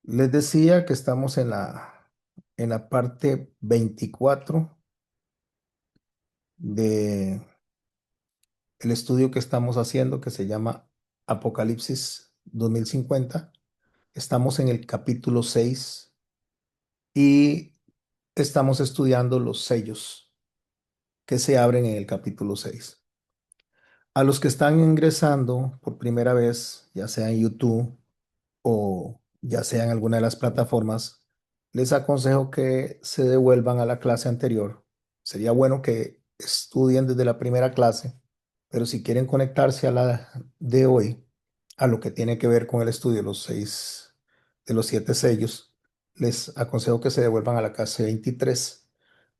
Les decía que estamos en la parte 24 de el estudio que estamos haciendo que se llama Apocalipsis 2050. Estamos en el capítulo 6 y estamos estudiando los sellos que se abren en el capítulo 6. A los que están ingresando por primera vez, ya sea en YouTube o ya sea en alguna de las plataformas, les aconsejo que se devuelvan a la clase anterior. Sería bueno que estudien desde la primera clase, pero si quieren conectarse a la de hoy, a lo que tiene que ver con el estudio de los 7 sellos, les aconsejo que se devuelvan a la clase 23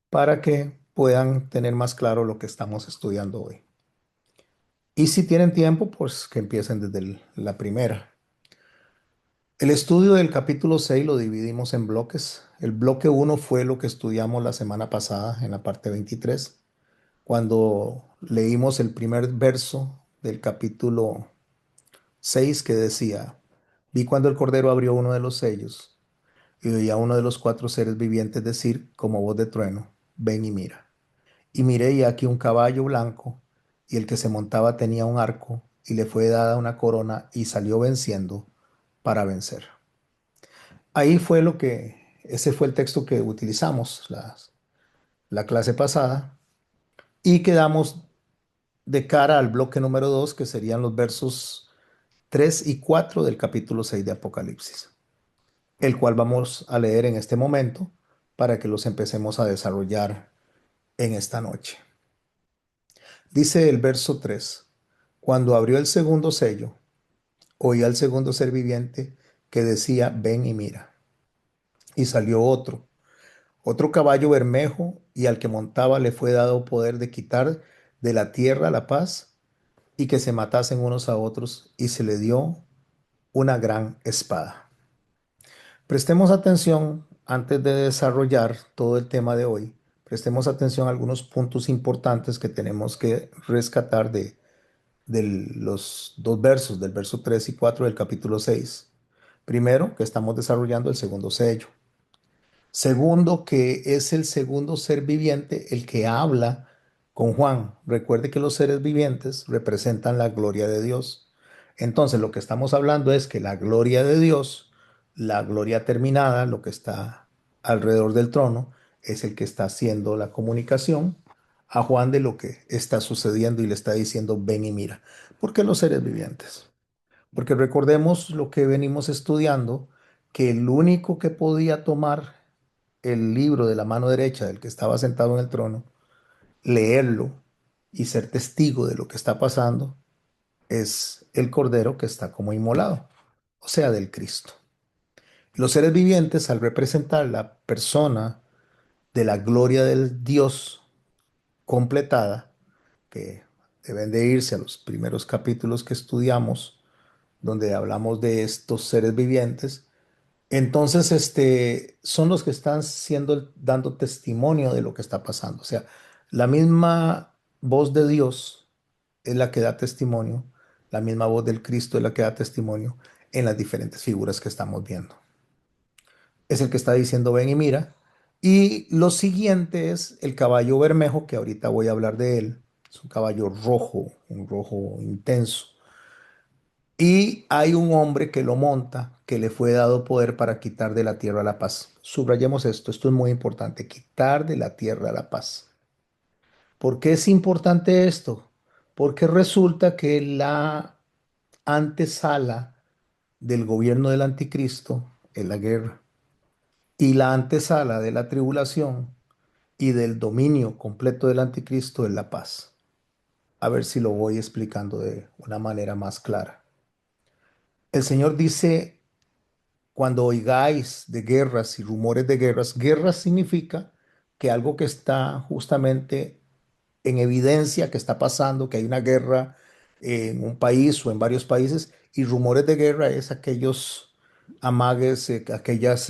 para que puedan tener más claro lo que estamos estudiando hoy. Y si tienen tiempo, pues que empiecen desde la primera. El estudio del capítulo 6 lo dividimos en bloques. El bloque uno fue lo que estudiamos la semana pasada en la parte 23, cuando leímos el primer verso del capítulo 6 que decía, vi cuando el Cordero abrió uno de los sellos y oí a uno de los 4 seres vivientes decir como voz de trueno, ven y mira. Y miré y aquí un caballo blanco y el que se montaba tenía un arco y le fue dada una corona y salió venciendo para vencer. Ese fue el texto que utilizamos la clase pasada y quedamos de cara al bloque número 2 que serían los versos 3 y 4 del capítulo 6 de Apocalipsis, el cual vamos a leer en este momento para que los empecemos a desarrollar en esta noche. Dice el verso 3: cuando abrió el segundo sello, oí al segundo ser viviente que decía, ven y mira. Y salió otro caballo bermejo, y al que montaba le fue dado poder de quitar de la tierra la paz y que se matasen unos a otros, y se le dio una gran espada. Prestemos atención antes de desarrollar todo el tema de hoy. Prestemos atención a algunos puntos importantes que tenemos que rescatar de los dos versos, del verso 3 y 4 del capítulo 6. Primero, que estamos desarrollando el segundo sello. Segundo, que es el segundo ser viviente el que habla con Juan. Recuerde que los seres vivientes representan la gloria de Dios. Entonces, lo que estamos hablando es que la gloria de Dios, la gloria terminada, lo que está alrededor del trono, es el que está haciendo la comunicación a Juan de lo que está sucediendo y le está diciendo, ven y mira. ¿Por qué los seres vivientes? Porque recordemos lo que venimos estudiando, que el único que podía tomar el libro de la mano derecha del que estaba sentado en el trono, leerlo y ser testigo de lo que está pasando, es el Cordero que está como inmolado, o sea, del Cristo. Los seres vivientes, al representar la persona de la gloria del Dios completada, que deben de irse a los primeros capítulos que estudiamos, donde hablamos de estos seres vivientes. Entonces, son los que están dando testimonio de lo que está pasando. O sea, la misma voz de Dios es la que da testimonio, la misma voz del Cristo es la que da testimonio en las diferentes figuras que estamos viendo. Es el que está diciendo, ven y mira. Y lo siguiente es el caballo bermejo, que ahorita voy a hablar de él. Es un caballo rojo, un rojo intenso. Y hay un hombre que lo monta, que le fue dado poder para quitar de la tierra la paz. Subrayemos esto es muy importante, quitar de la tierra la paz. ¿Por qué es importante esto? Porque resulta que la antesala del gobierno del anticristo es la guerra y la antesala de la tribulación y del dominio completo del anticristo es la paz. A ver si lo voy explicando de una manera más clara. El Señor dice: cuando oigáis de guerras y rumores de guerras, guerra significa que algo que está justamente en evidencia, que está pasando, que hay una guerra en un país o en varios países, y rumores de guerra es aquellos amagues, aquellas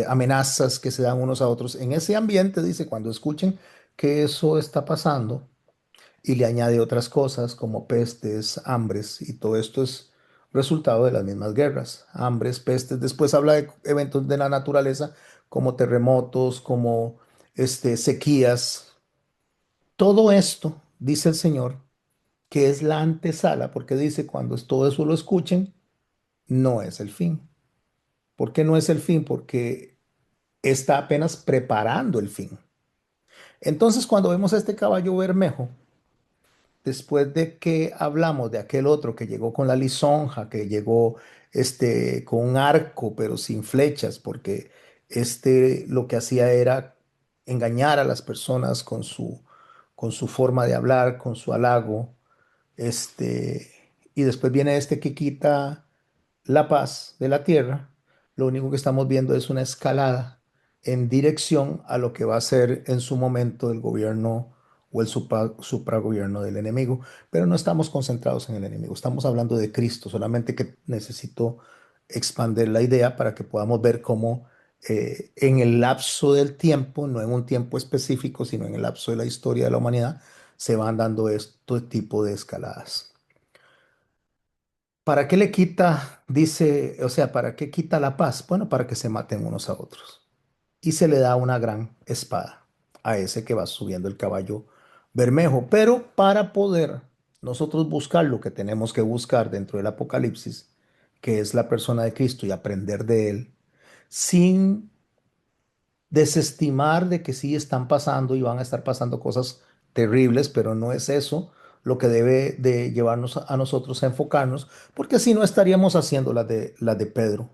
amenazas que se dan unos a otros. En ese ambiente, dice, cuando escuchen que eso está pasando, y le añade otras cosas como pestes, hambres, y todo esto es resultado de las mismas guerras, hambres, pestes. Después habla de eventos de la naturaleza como terremotos, como sequías. Todo esto, dice el Señor, que es la antesala, porque dice, cuando todo eso lo escuchen, no es el fin. ¿Por qué no es el fin? Porque está apenas preparando el fin. Entonces, cuando vemos a este caballo bermejo, después de que hablamos de aquel otro que llegó con la lisonja, que llegó con un arco, pero sin flechas, porque lo que hacía era engañar a las personas con su forma de hablar, con su halago, este, y después viene este que quita la paz de la tierra. Lo único que estamos viendo es una escalada en dirección a lo que va a ser en su momento el gobierno o el supragobierno del enemigo, pero no estamos concentrados en el enemigo, estamos hablando de Cristo, solamente que necesito expandir la idea para que podamos ver cómo en el lapso del tiempo, no en un tiempo específico, sino en el lapso de la historia de la humanidad, se van dando este tipo de escaladas. ¿Para qué le quita, dice, o sea, para qué quita la paz? Bueno, para que se maten unos a otros. Y se le da una gran espada a ese que va subiendo el caballo bermejo. Pero para poder nosotros buscar lo que tenemos que buscar dentro del Apocalipsis, que es la persona de Cristo y aprender de él, sin desestimar de que sí están pasando y van a estar pasando cosas terribles, pero no es eso lo que debe de llevarnos a nosotros a enfocarnos, porque si no estaríamos haciendo las de Pedro.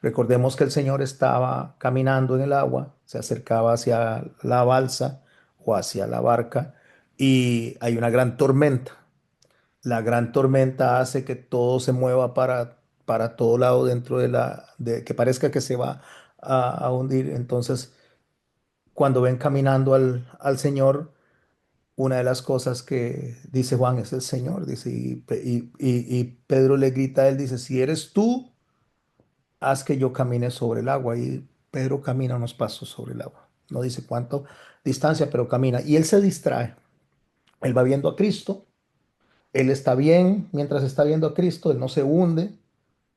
Recordemos que el Señor estaba caminando en el agua, se acercaba hacia la balsa o hacia la barca y hay una gran tormenta. La gran tormenta hace que todo se mueva para todo lado dentro que parezca que se va a hundir. Entonces, cuando ven caminando al Señor, una de las cosas que dice Juan es el Señor, dice, y Pedro le grita a él, dice, si eres tú, haz que yo camine sobre el agua. Y Pedro camina unos pasos sobre el agua. No dice cuánto distancia, pero camina. Y él se distrae. Él va viendo a Cristo. Él está bien mientras está viendo a Cristo. Él no se hunde.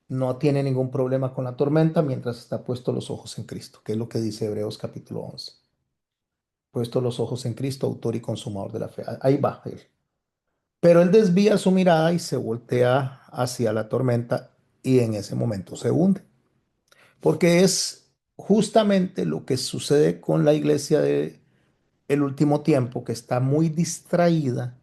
No tiene ningún problema con la tormenta mientras está puesto los ojos en Cristo, que es lo que dice Hebreos capítulo 11. Puesto los ojos en Cristo, autor y consumador de la fe. Ahí va él. Pero él desvía su mirada y se voltea hacia la tormenta y en ese momento se hunde. Porque es justamente lo que sucede con la iglesia de el último tiempo, que está muy distraída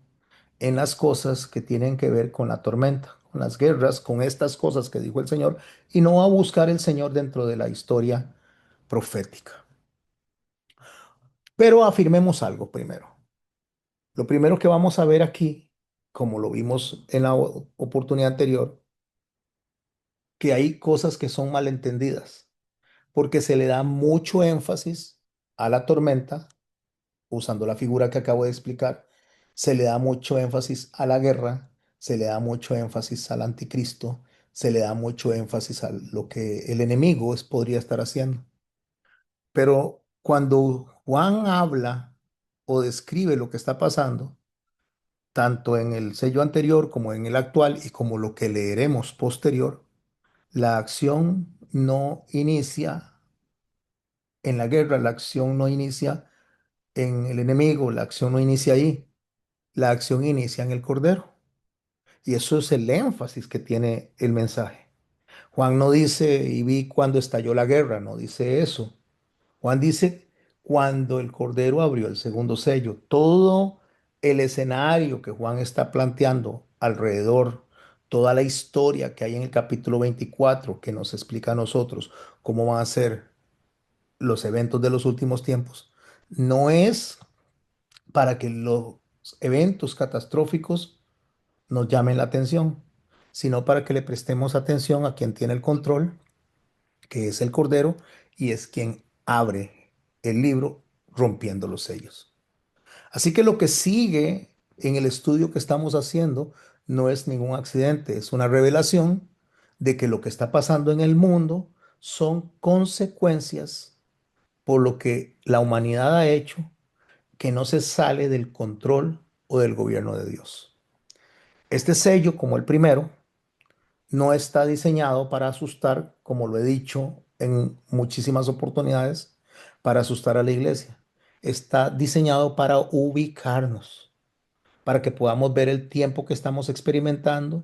en las cosas que tienen que ver con la tormenta, con las guerras, con estas cosas que dijo el Señor, y no va a buscar el Señor dentro de la historia profética. Pero afirmemos algo primero. Lo primero que vamos a ver aquí, como lo vimos en la oportunidad anterior, que hay cosas que son malentendidas, porque se le da mucho énfasis a la tormenta, usando la figura que acabo de explicar, se le da mucho énfasis a la guerra, se le da mucho énfasis al anticristo, se le da mucho énfasis a lo que el enemigo podría estar haciendo. Pero cuando Juan habla o describe lo que está pasando, tanto en el sello anterior como en el actual y como lo que leeremos posterior, la acción no inicia en la guerra, la acción no inicia en el enemigo, la acción no inicia ahí, la acción inicia en el Cordero. Y eso es el énfasis que tiene el mensaje. Juan no dice, y vi cuando estalló la guerra, no dice eso. Juan dice, cuando el Cordero abrió el segundo sello, todo el escenario que Juan está planteando alrededor, toda la historia que hay en el capítulo 24 que nos explica a nosotros cómo van a ser los eventos de los últimos tiempos, no es para que los eventos catastróficos nos llamen la atención, sino para que le prestemos atención a quien tiene el control, que es el Cordero, y es quien abre el libro rompiendo los sellos. Así que lo que sigue en el estudio que estamos haciendo no es ningún accidente, es una revelación de que lo que está pasando en el mundo son consecuencias por lo que la humanidad ha hecho que no se sale del control o del gobierno de Dios. Este sello, como el primero, no está diseñado para asustar, como lo he dicho en muchísimas oportunidades, para asustar a la iglesia. Está diseñado para ubicarnos, para que podamos ver el tiempo que estamos experimentando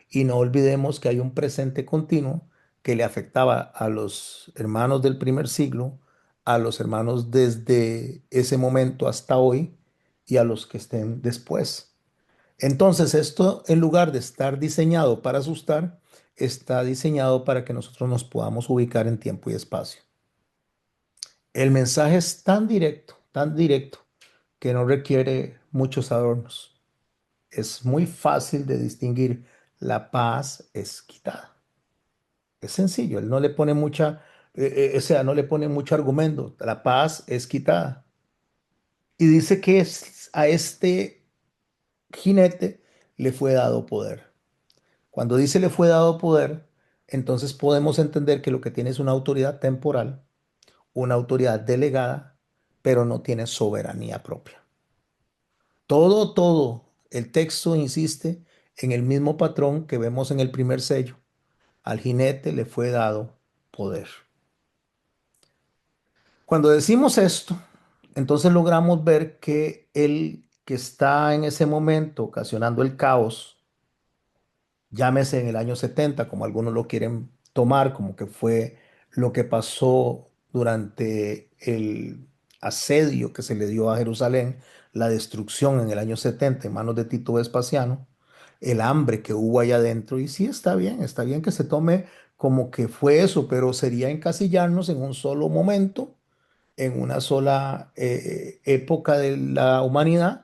y no olvidemos que hay un presente continuo que le afectaba a los hermanos del primer siglo, a los hermanos desde ese momento hasta hoy y a los que estén después. Entonces, esto en lugar de estar diseñado para asustar, está diseñado para que nosotros nos podamos ubicar en tiempo y espacio. El mensaje es tan directo, que no requiere muchos adornos. Es muy fácil de distinguir. La paz es quitada. Es sencillo, él no le pone o sea, no le pone mucho argumento. La paz es quitada. Y dice que a este jinete le fue dado poder. Cuando dice le fue dado poder, entonces podemos entender que lo que tiene es una autoridad temporal, una autoridad delegada, pero no tiene soberanía propia. Todo el texto insiste en el mismo patrón que vemos en el primer sello. Al jinete le fue dado poder. Cuando decimos esto, entonces logramos ver que el que está en ese momento ocasionando el caos, llámese en el año 70, como algunos lo quieren tomar, como que fue lo que pasó durante el asedio que se le dio a Jerusalén, la destrucción en el año 70 en manos de Tito Vespasiano, el hambre que hubo allá adentro. Y sí, está bien que se tome como que fue eso, pero sería encasillarnos en un solo momento, en una sola época de la humanidad.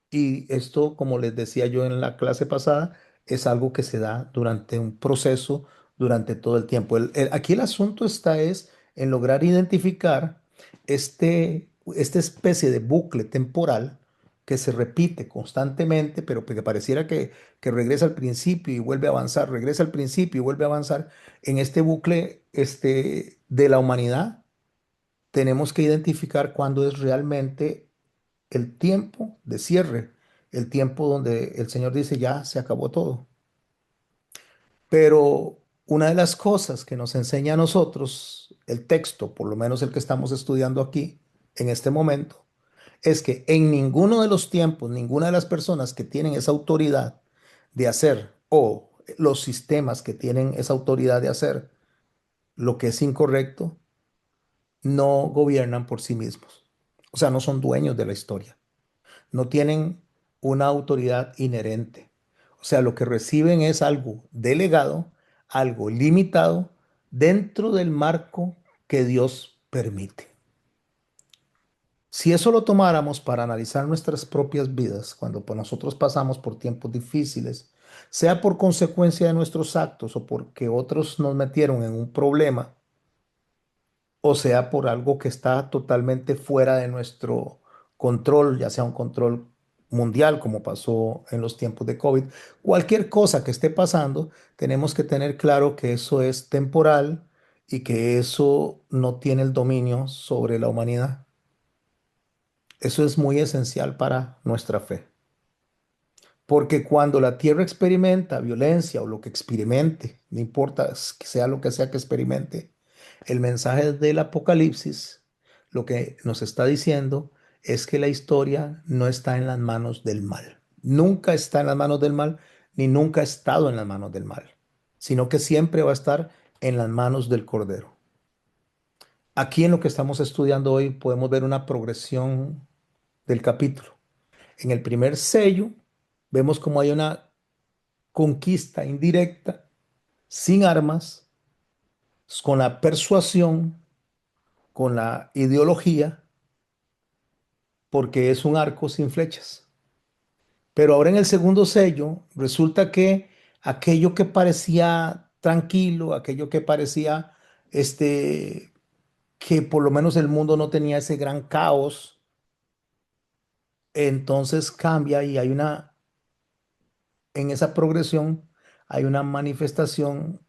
Y esto, como les decía yo en la clase pasada, es algo que se da durante un proceso, durante todo el tiempo. Aquí el asunto está es en lograr identificar esta especie de bucle temporal que se repite constantemente, pero que pareciera que regresa al principio y vuelve a avanzar, regresa al principio y vuelve a avanzar. En este bucle de la humanidad, tenemos que identificar cuándo es realmente el tiempo de cierre, el tiempo donde el Señor dice, ya se acabó todo. Pero una de las cosas que nos enseña a nosotros el texto, por lo menos el que estamos estudiando aquí en este momento, es que en ninguno de los tiempos, ninguna de las personas que tienen esa autoridad de hacer o los sistemas que tienen esa autoridad de hacer lo que es incorrecto, no gobiernan por sí mismos. O sea, no son dueños de la historia. No tienen una autoridad inherente. O sea, lo que reciben es algo delegado, algo limitado dentro del marco que Dios permite. Si eso lo tomáramos para analizar nuestras propias vidas, cuando pues, nosotros pasamos por tiempos difíciles, sea por consecuencia de nuestros actos o porque otros nos metieron en un problema, o sea por algo que está totalmente fuera de nuestro control, ya sea un control mundial como pasó en los tiempos de COVID, cualquier cosa que esté pasando, tenemos que tener claro que eso es temporal y que eso no tiene el dominio sobre la humanidad. Eso es muy esencial para nuestra fe. Porque cuando la tierra experimenta violencia o lo que experimente, no importa que sea lo que sea que experimente, el mensaje del Apocalipsis lo que nos está diciendo es que la historia no está en las manos del mal. Nunca está en las manos del mal, ni nunca ha estado en las manos del mal, sino que siempre va a estar en las manos del Cordero. Aquí en lo que estamos estudiando hoy podemos ver una progresión del capítulo. En el primer sello vemos como hay una conquista indirecta, sin armas, con la persuasión, con la ideología, porque es un arco sin flechas. Pero ahora en el segundo sello resulta que aquello que parecía tranquilo, aquello que parecía que por lo menos el mundo no tenía ese gran caos, entonces cambia y en esa progresión hay una manifestación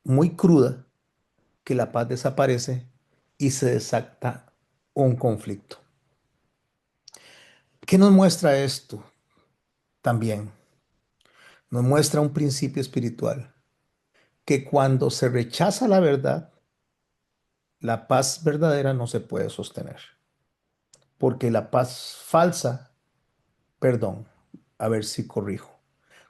muy cruda que la paz desaparece y se desata un conflicto. ¿Qué nos muestra esto también? Nos muestra un principio espiritual que cuando se rechaza la verdad, la paz verdadera no se puede sostener, porque la paz falsa, perdón, a ver si corrijo.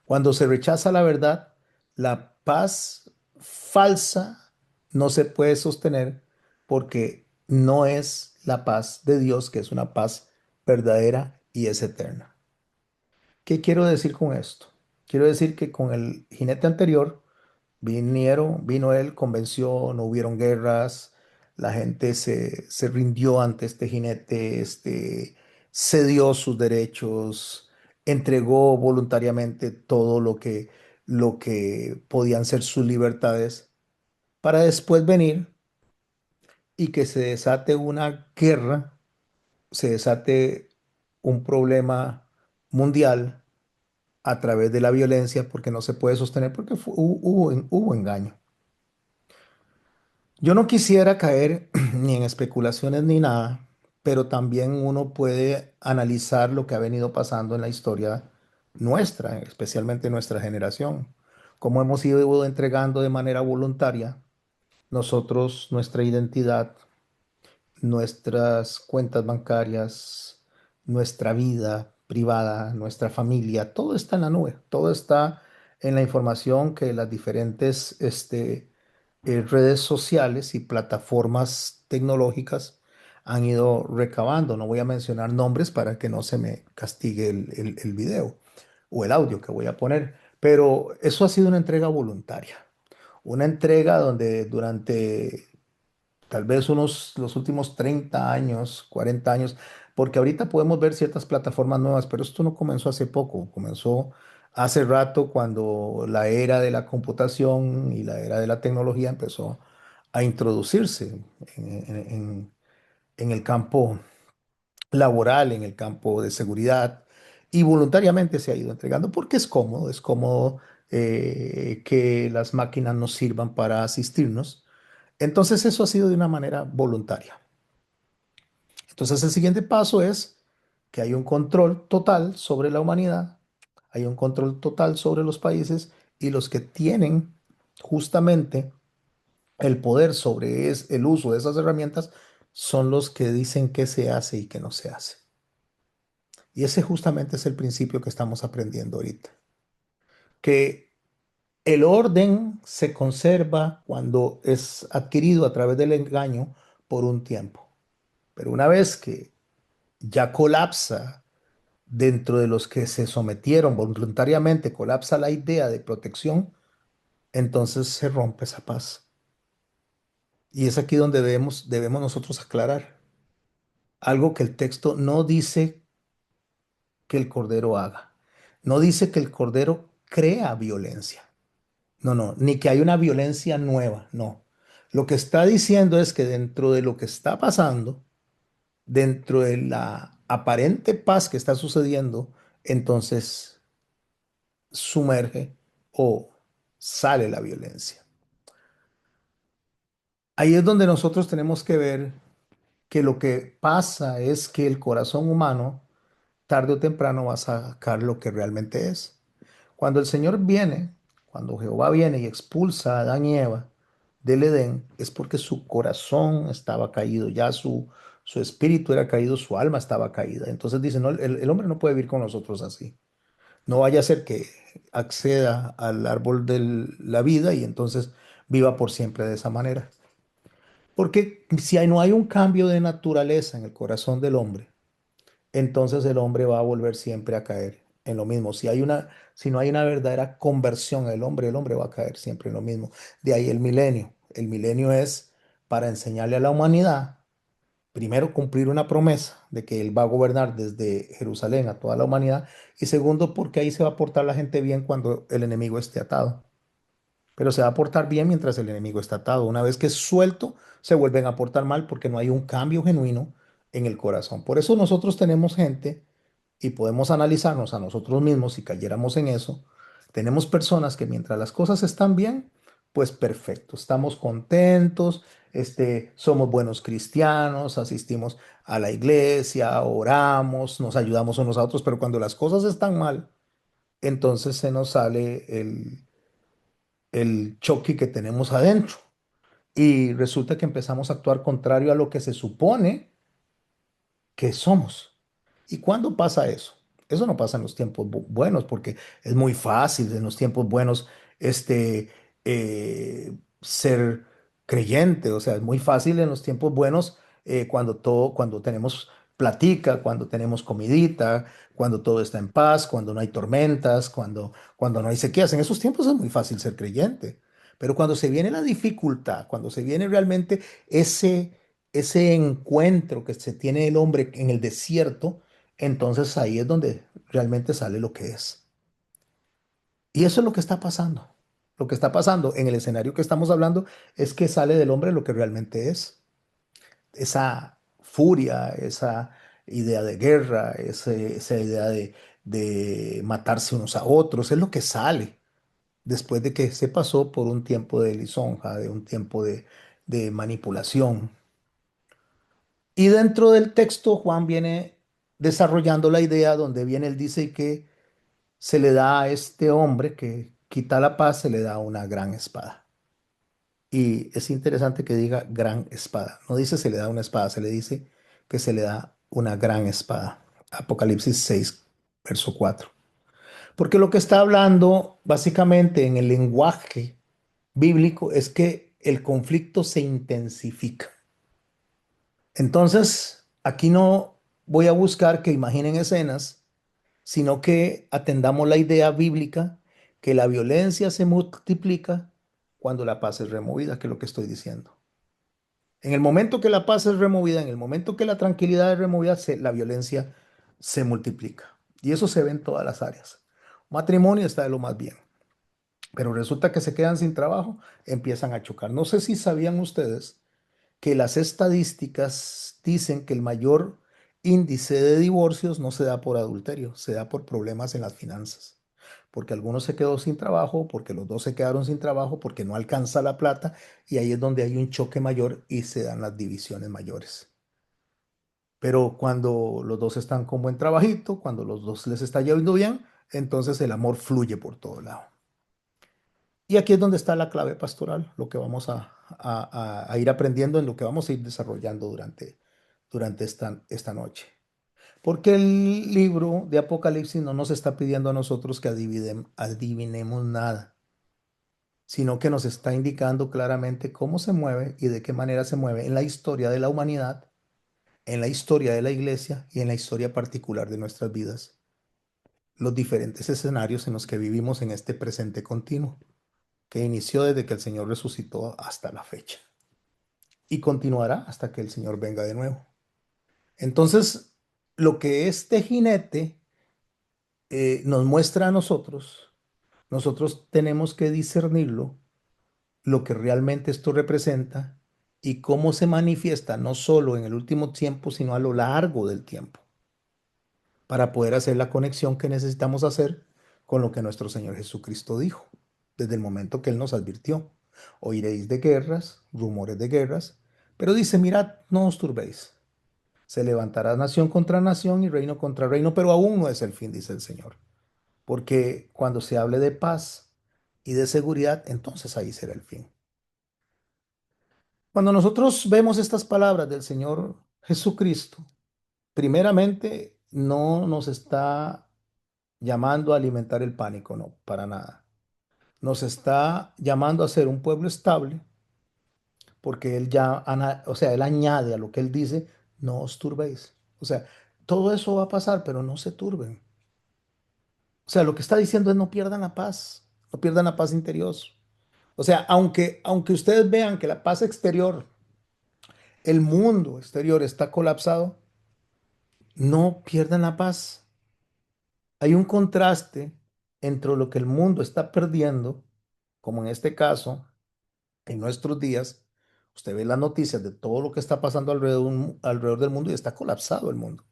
Cuando se rechaza la verdad, la paz falsa no se puede sostener porque no es la paz de Dios, que es una paz verdadera y es eterna. ¿Qué quiero decir con esto? Quiero decir que con el jinete anterior vino él, convenció, no hubieron guerras, la gente se rindió ante este jinete, cedió sus derechos, entregó voluntariamente todo lo que podían ser sus libertades, para después venir y que se desate una guerra, se desate un problema mundial a través de la violencia, porque no se puede sostener, porque hubo engaño. Yo no quisiera caer ni en especulaciones ni nada, pero también uno puede analizar lo que ha venido pasando en la historia nuestra, especialmente nuestra generación, cómo hemos ido entregando de manera voluntaria nosotros nuestra identidad, nuestras cuentas bancarias, nuestra vida privada, nuestra familia, todo está en la nube, todo está en la información que las diferentes redes sociales y plataformas tecnológicas han ido recabando. No voy a mencionar nombres para que no se me castigue el video o el audio que voy a poner, pero eso ha sido una entrega voluntaria, una entrega donde durante tal vez los últimos 30 años, 40 años, porque ahorita podemos ver ciertas plataformas nuevas, pero esto no comenzó hace poco, comenzó hace rato cuando la era de la computación y la era de la tecnología empezó a introducirse en el campo laboral, en el campo de seguridad, y voluntariamente se ha ido entregando porque es cómodo que las máquinas nos sirvan para asistirnos. Entonces eso ha sido de una manera voluntaria. Entonces el siguiente paso es que hay un control total sobre la humanidad, hay un control total sobre los países y los que tienen justamente el poder sobre el uso de esas herramientas son los que dicen qué se hace y qué no se hace. Y ese justamente es el principio que estamos aprendiendo ahorita, que el orden se conserva cuando es adquirido a través del engaño por un tiempo. Pero una vez que ya colapsa dentro de los que se sometieron voluntariamente, colapsa la idea de protección, entonces se rompe esa paz. Y es aquí donde debemos nosotros aclarar algo que el texto no dice que el Cordero haga. No dice que el Cordero crea violencia. No, no, ni que hay una violencia nueva, no. Lo que está diciendo es que dentro de lo que está pasando, dentro de la aparente paz que está sucediendo, entonces sumerge o sale la violencia. Ahí es donde nosotros tenemos que ver que lo que pasa es que el corazón humano, tarde o temprano, va a sacar lo que realmente es. Cuando el Señor viene, cuando Jehová viene y expulsa a Adán y Eva del Edén, es porque su corazón estaba caído, ya su espíritu era caído, su alma estaba caída. Entonces dice, no, el hombre no puede vivir con nosotros así. No vaya a ser que acceda al árbol de la vida y entonces viva por siempre de esa manera. Porque si no hay un cambio de naturaleza en el corazón del hombre, entonces el hombre va a volver siempre a caer en lo mismo. Si no hay una verdadera conversión en el hombre va a caer siempre en lo mismo. De ahí el milenio. El milenio es para enseñarle a la humanidad, primero, cumplir una promesa de que Él va a gobernar desde Jerusalén a toda la humanidad. Y segundo, porque ahí se va a portar la gente bien cuando el enemigo esté atado. Pero se va a portar bien mientras el enemigo está atado. Una vez que es suelto, se vuelven a portar mal porque no hay un cambio genuino en el corazón. Por eso nosotros tenemos gente y podemos analizarnos a nosotros mismos si cayéramos en eso. Tenemos personas que mientras las cosas están bien, pues perfecto, estamos contentos, somos buenos cristianos, asistimos a la iglesia, oramos, nos ayudamos unos a otros, pero cuando las cosas están mal, entonces se nos sale el choque que tenemos adentro. Y resulta que empezamos a actuar contrario a lo que se supone que somos. ¿Y cuándo pasa eso? Eso no pasa en los tiempos buenos, porque es muy fácil en los tiempos buenos ser creyente. O sea, es muy fácil en los tiempos buenos cuando tenemos platica, cuando tenemos comidita, cuando todo está en paz, cuando no hay tormentas, cuando no hay sequías. En esos tiempos es muy fácil ser creyente. Pero cuando se viene la dificultad, cuando se viene realmente ese ese encuentro que se tiene el hombre en el desierto, entonces ahí es donde realmente sale lo que es. Y eso es lo que está pasando. Lo que está pasando en el escenario que estamos hablando es que sale del hombre lo que realmente es. Esa furia, esa idea de guerra, esa idea de matarse unos a otros, es lo que sale después de que se pasó por un tiempo de lisonja, de un tiempo de manipulación. Y dentro del texto, Juan viene desarrollando la idea donde viene, él dice que se le da a este hombre que quita la paz, se le da una gran espada. Y es interesante que diga gran espada. No dice se le da una espada, se le dice que se le da una gran espada. Apocalipsis 6, verso 4. Porque lo que está hablando básicamente en el lenguaje bíblico es que el conflicto se intensifica. Entonces, aquí no voy a buscar que imaginen escenas, sino que atendamos la idea bíblica que la violencia se multiplica cuando la paz es removida, que es lo que estoy diciendo. En el momento que la paz es removida, en el momento que la tranquilidad es removida, la violencia se multiplica. Y eso se ve en todas las áreas. Matrimonio está de lo más bien, pero resulta que se quedan sin trabajo, empiezan a chocar. No sé si sabían ustedes que las estadísticas dicen que el mayor índice de divorcios no se da por adulterio, se da por problemas en las finanzas. Porque alguno se quedó sin trabajo, porque los dos se quedaron sin trabajo, porque no alcanza la plata, y ahí es donde hay un choque mayor y se dan las divisiones mayores. Pero cuando los dos están con buen trabajito, cuando los dos les está yendo bien, entonces el amor fluye por todo lado. Y aquí es donde está la clave pastoral, lo que vamos a ir aprendiendo, en lo que vamos a ir desarrollando durante esta noche. Porque el libro de Apocalipsis no nos está pidiendo a nosotros que adivinemos nada, sino que nos está indicando claramente cómo se mueve y de qué manera se mueve en la historia de la humanidad, en la historia de la iglesia y en la historia particular de nuestras vidas, los diferentes escenarios en los que vivimos en este presente continuo, que inició desde que el Señor resucitó hasta la fecha y continuará hasta que el Señor venga de nuevo. Entonces, lo que este jinete nos muestra a nosotros tenemos que discernirlo, lo que realmente esto representa y cómo se manifiesta no solo en el último tiempo, sino a lo largo del tiempo, para poder hacer la conexión que necesitamos hacer con lo que nuestro Señor Jesucristo dijo, desde el momento que Él nos advirtió. Oiréis de guerras, rumores de guerras, pero dice, mirad, no os turbéis. Se levantará nación contra nación y reino contra reino, pero aún no es el fin, dice el Señor. Porque cuando se hable de paz y de seguridad, entonces ahí será el fin. Cuando nosotros vemos estas palabras del Señor Jesucristo, primeramente no nos está llamando a alimentar el pánico, no, para nada. Nos está llamando a ser un pueblo estable, porque Él ya, o sea, Él añade a lo que Él dice, no os turbéis. O sea, todo eso va a pasar, pero no se turben. O sea, lo que está diciendo es no pierdan la paz, no pierdan la paz interior. O sea, aunque ustedes vean que la paz exterior, el mundo exterior está colapsado, no pierdan la paz. Hay un contraste entre lo que el mundo está perdiendo, como en este caso, en nuestros días. Usted ve las noticias de todo lo que está pasando alrededor del mundo y está colapsado el mundo.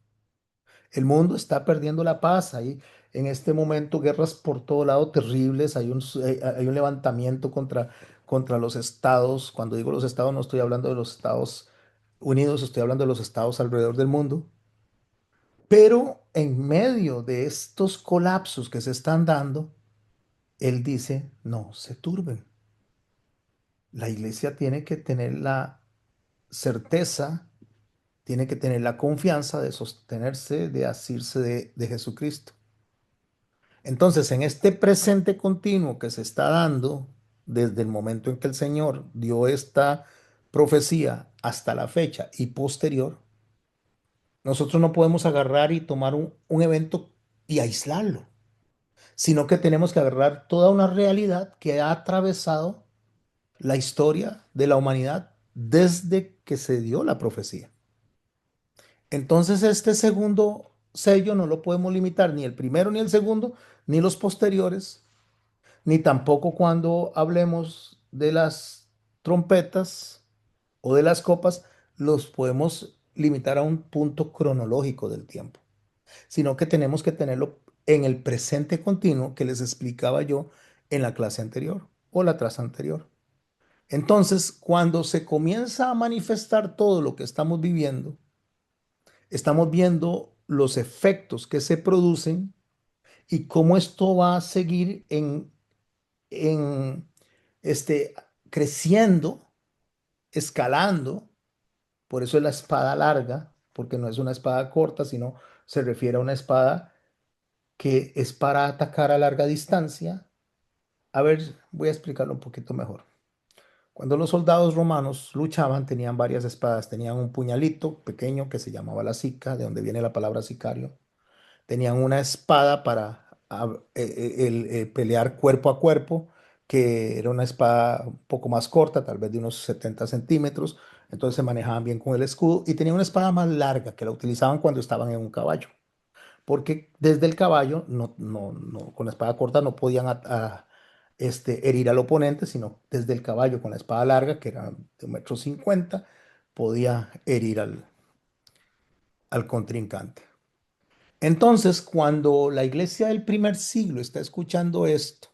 El mundo está perdiendo la paz. Hay en este momento guerras por todo lado terribles. Hay un levantamiento contra los estados. Cuando digo los estados, no estoy hablando de los Estados Unidos, estoy hablando de los estados alrededor del mundo. Pero en medio de estos colapsos que se están dando, él dice, no se turben. La iglesia tiene que tener la certeza, tiene que tener la confianza de sostenerse, de asirse de Jesucristo. Entonces, en este presente continuo que se está dando desde el momento en que el Señor dio esta profecía hasta la fecha y posterior, nosotros no podemos agarrar y tomar un evento y aislarlo, sino que tenemos que agarrar toda una realidad que ha atravesado la historia de la humanidad desde que se dio la profecía. Entonces, este segundo sello no lo podemos limitar, ni el primero ni el segundo, ni los posteriores, ni tampoco cuando hablemos de las trompetas o de las copas, los podemos limitar a un punto cronológico del tiempo, sino que tenemos que tenerlo en el presente continuo que les explicaba yo en la clase anterior o la clase anterior. Entonces, cuando se comienza a manifestar todo lo que estamos viendo los efectos que se producen y cómo esto va a seguir en creciendo, escalando. Por eso es la espada larga, porque no es una espada corta, sino se refiere a una espada que es para atacar a larga distancia. A ver, voy a explicarlo un poquito mejor. Cuando los soldados romanos luchaban, tenían varias espadas. Tenían un puñalito pequeño que se llamaba la sica, de donde viene la palabra sicario. Tenían una espada para pelear cuerpo a cuerpo, que era una espada un poco más corta, tal vez de unos 70 centímetros. Entonces se manejaban bien con el escudo. Y tenían una espada más larga que la utilizaban cuando estaban en un caballo, porque desde el caballo, con la espada corta no podían herir al oponente, sino desde el caballo con la espada larga, que era de 1,50 m, podía herir al contrincante. Entonces, cuando la iglesia del primer siglo está escuchando esto,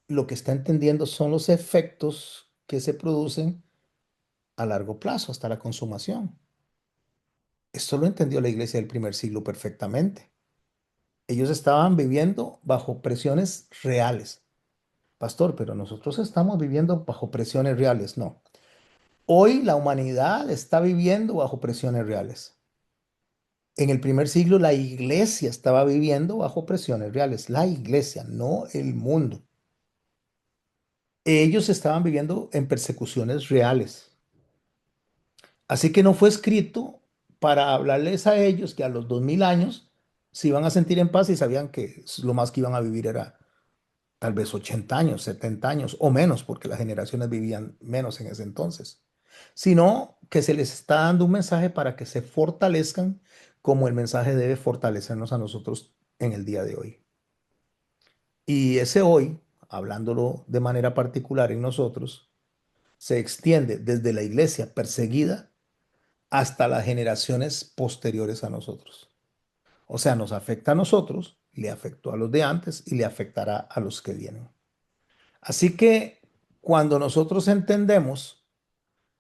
lo que está entendiendo son los efectos que se producen a largo plazo, hasta la consumación. Esto lo entendió la iglesia del primer siglo perfectamente. Ellos estaban viviendo bajo presiones reales. Pastor, pero nosotros estamos viviendo bajo presiones reales. No. Hoy la humanidad está viviendo bajo presiones reales. En el primer siglo la iglesia estaba viviendo bajo presiones reales. La iglesia, no el mundo. Ellos estaban viviendo en persecuciones reales. Así que no fue escrito para hablarles a ellos que a los 2000 años se iban a sentir en paz y sabían que lo más que iban a vivir era tal vez 80 años, 70 años o menos, porque las generaciones vivían menos en ese entonces, sino que se les está dando un mensaje para que se fortalezcan como el mensaje debe fortalecernos a nosotros en el día de hoy. Y ese hoy, hablándolo de manera particular en nosotros, se extiende desde la iglesia perseguida hasta las generaciones posteriores a nosotros. O sea, nos afecta a nosotros, le afectó a los de antes y le afectará a los que vienen. Así que cuando nosotros entendemos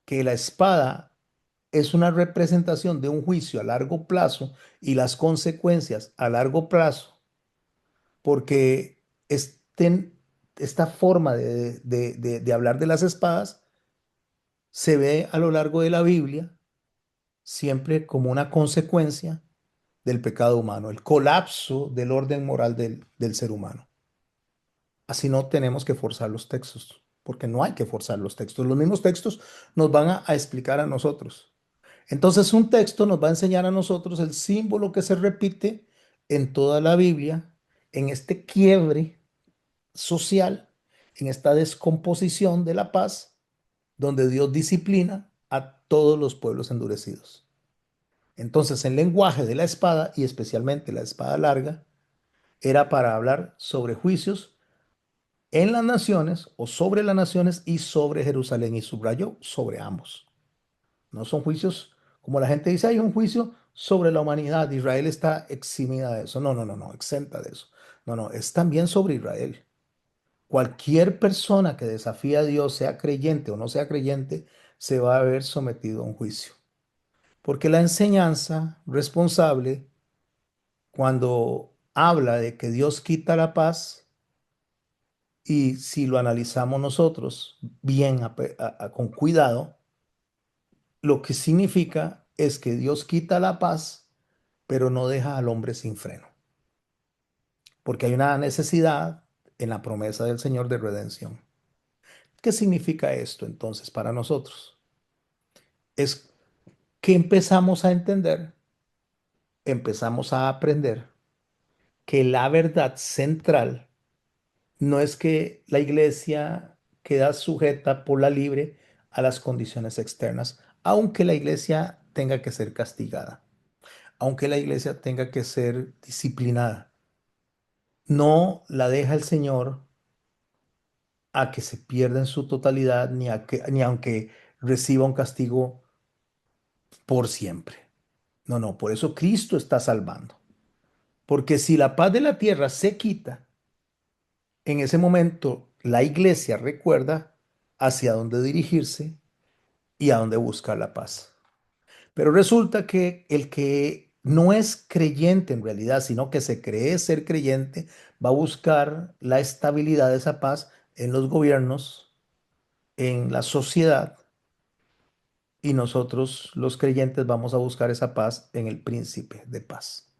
que la espada es una representación de un juicio a largo plazo y las consecuencias a largo plazo, porque esta forma de hablar de las espadas se ve a lo largo de la Biblia siempre como una consecuencia del pecado humano, el colapso del orden moral del ser humano. Así no tenemos que forzar los textos, porque no hay que forzar los textos. Los mismos textos nos van a explicar a nosotros. Entonces, un texto nos va a enseñar a nosotros el símbolo que se repite en toda la Biblia, en este quiebre social, en esta descomposición de la paz, donde Dios disciplina a todos los pueblos endurecidos. Entonces, el lenguaje de la espada, y especialmente la espada larga, era para hablar sobre juicios en las naciones o sobre las naciones y sobre Jerusalén, y subrayó sobre ambos. No son juicios, como la gente dice, hay un juicio sobre la humanidad, Israel está eximida de eso. No, no, no, no, exenta de eso. No, no, es también sobre Israel. Cualquier persona que desafía a Dios, sea creyente o no sea creyente, se va a ver sometido a un juicio. Porque la enseñanza responsable, cuando habla de que Dios quita la paz Y si lo analizamos nosotros bien, con cuidado, lo que significa es que Dios quita la paz, pero no deja al hombre sin freno, porque hay una necesidad en la promesa del Señor de redención. ¿Qué significa esto entonces para nosotros? Es que empezamos a entender, empezamos a aprender que la verdad central no es que la iglesia queda sujeta por la libre a las condiciones externas, aunque la iglesia tenga que ser castigada, aunque la iglesia tenga que ser disciplinada. No la deja el Señor a que se pierda en su totalidad, ni aunque reciba un castigo por siempre. No, no, por eso Cristo está salvando. Porque si la paz de la tierra se quita, en ese momento la iglesia recuerda hacia dónde dirigirse y a dónde buscar la paz. Pero resulta que el que no es creyente en realidad, sino que se cree ser creyente, va a buscar la estabilidad de esa paz en los gobiernos, en la sociedad, y nosotros los creyentes vamos a buscar esa paz en el príncipe de paz.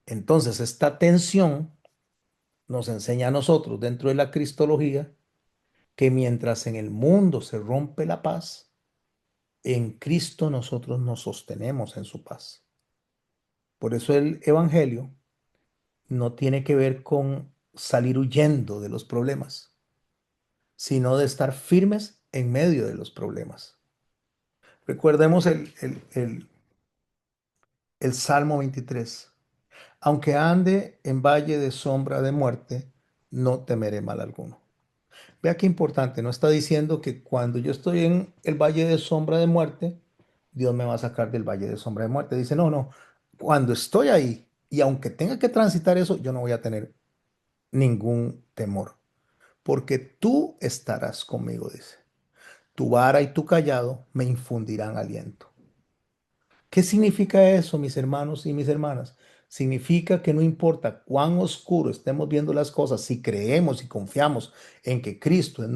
Entonces, esta tensión nos enseña a nosotros dentro de la cristología que mientras en el mundo se rompe la paz, en Cristo nosotros nos sostenemos en su paz. Por eso el Evangelio no tiene que ver con salir huyendo de los problemas, sino de estar firmes en medio de los problemas. Recordemos el Salmo 23. Aunque ande en valle de sombra de muerte, no temeré mal alguno. Vea qué importante, no está diciendo que cuando yo estoy en el valle de sombra de muerte, Dios me va a sacar del valle de sombra de muerte. Dice, no, no, cuando estoy ahí y aunque tenga que transitar eso, yo no voy a tener ningún temor, porque tú estarás conmigo, dice. Tu vara y tu callado me infundirán aliento. ¿Qué significa eso, mis hermanos y mis hermanas? Significa que no importa cuán oscuro estemos viendo las cosas, si creemos y confiamos en que Cristo es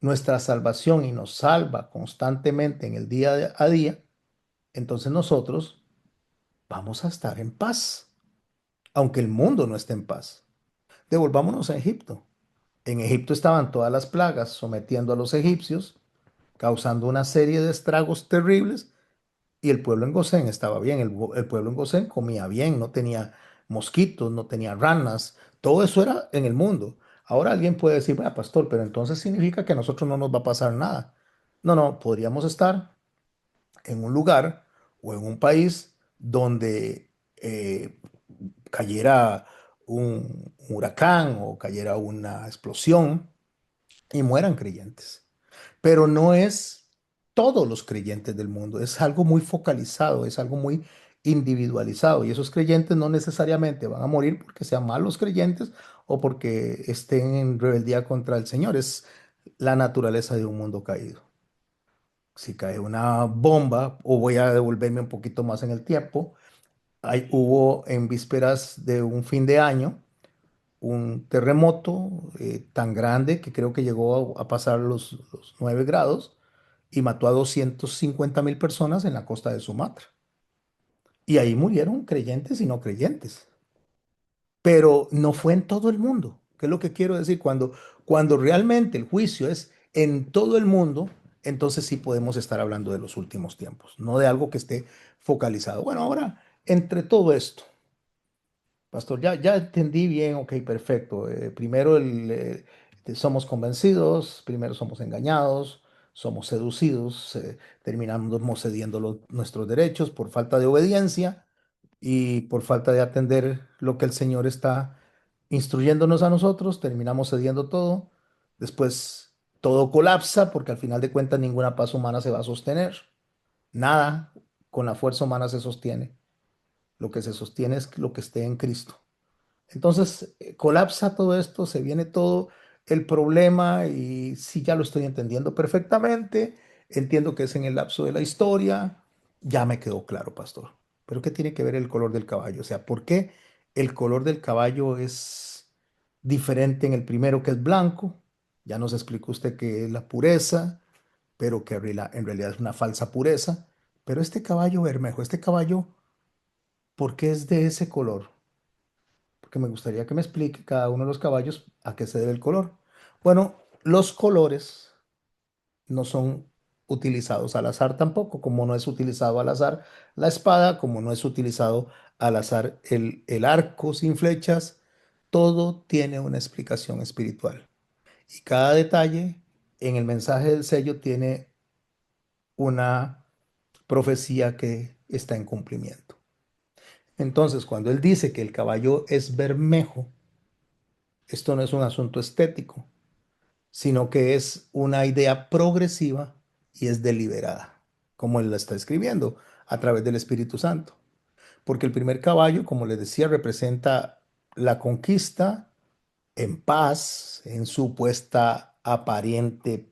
nuestra salvación y nos salva constantemente en el a día, entonces nosotros vamos a estar en paz, aunque el mundo no esté en paz. Devolvámonos a Egipto. En Egipto estaban todas las plagas sometiendo a los egipcios, causando una serie de estragos terribles. Y el pueblo en Gosén estaba bien, el pueblo en Gosén comía bien, no tenía mosquitos, no tenía ranas, todo eso era en el mundo. Ahora alguien puede decir, bueno, pastor, pero entonces significa que a nosotros no nos va a pasar nada. No, no, podríamos estar en un lugar o en un país donde cayera un huracán o cayera una explosión y mueran creyentes. Pero no es todos los creyentes del mundo, es algo muy focalizado, es algo muy individualizado y esos creyentes no necesariamente van a morir porque sean malos creyentes o porque estén en rebeldía contra el Señor, es la naturaleza de un mundo caído. Si cae una bomba, o voy a devolverme un poquito más en el tiempo, hubo en vísperas de un fin de año un terremoto tan grande que creo que llegó a pasar los 9 grados y mató a 250.000 personas en la costa de Sumatra. Y ahí murieron creyentes y no creyentes. Pero no fue en todo el mundo. ¿Qué es lo que quiero decir? Cuando realmente el juicio es en todo el mundo, entonces sí podemos estar hablando de los últimos tiempos, no de algo que esté focalizado. Bueno, ahora, entre todo esto, pastor, ya entendí bien, ok, perfecto. Primero somos convencidos, primero somos engañados, somos seducidos, terminamos cediendo nuestros derechos por falta de obediencia y por falta de atender lo que el Señor está instruyéndonos a nosotros, terminamos cediendo todo. Después todo colapsa porque al final de cuentas ninguna paz humana se va a sostener. Nada con la fuerza humana se sostiene. Lo que se sostiene es lo que esté en Cristo. Entonces, colapsa todo esto, se viene todo el problema y sí, ya lo estoy entendiendo perfectamente, entiendo que es en el lapso de la historia, ya me quedó claro, pastor. Pero ¿qué tiene que ver el color del caballo? O sea, ¿por qué el color del caballo es diferente en el primero que es blanco. Ya nos explicó usted que es la pureza, pero que en realidad es una falsa pureza. Pero este caballo bermejo, este caballo, ¿por qué es de ese color? Porque me gustaría que me explique cada uno de los caballos a qué se debe el color. Bueno, los colores no son utilizados al azar tampoco, como no es utilizado al azar la espada, como no es utilizado al azar el arco sin flechas, todo tiene una explicación espiritual. Y cada detalle en el mensaje del sello tiene una profecía que está en cumplimiento. Entonces, cuando él dice que el caballo es bermejo, esto no es un asunto estético, sino que es una idea progresiva y es deliberada, como él la está escribiendo a través del Espíritu Santo. Porque el primer caballo, como les decía, representa la conquista en paz, en supuesta aparente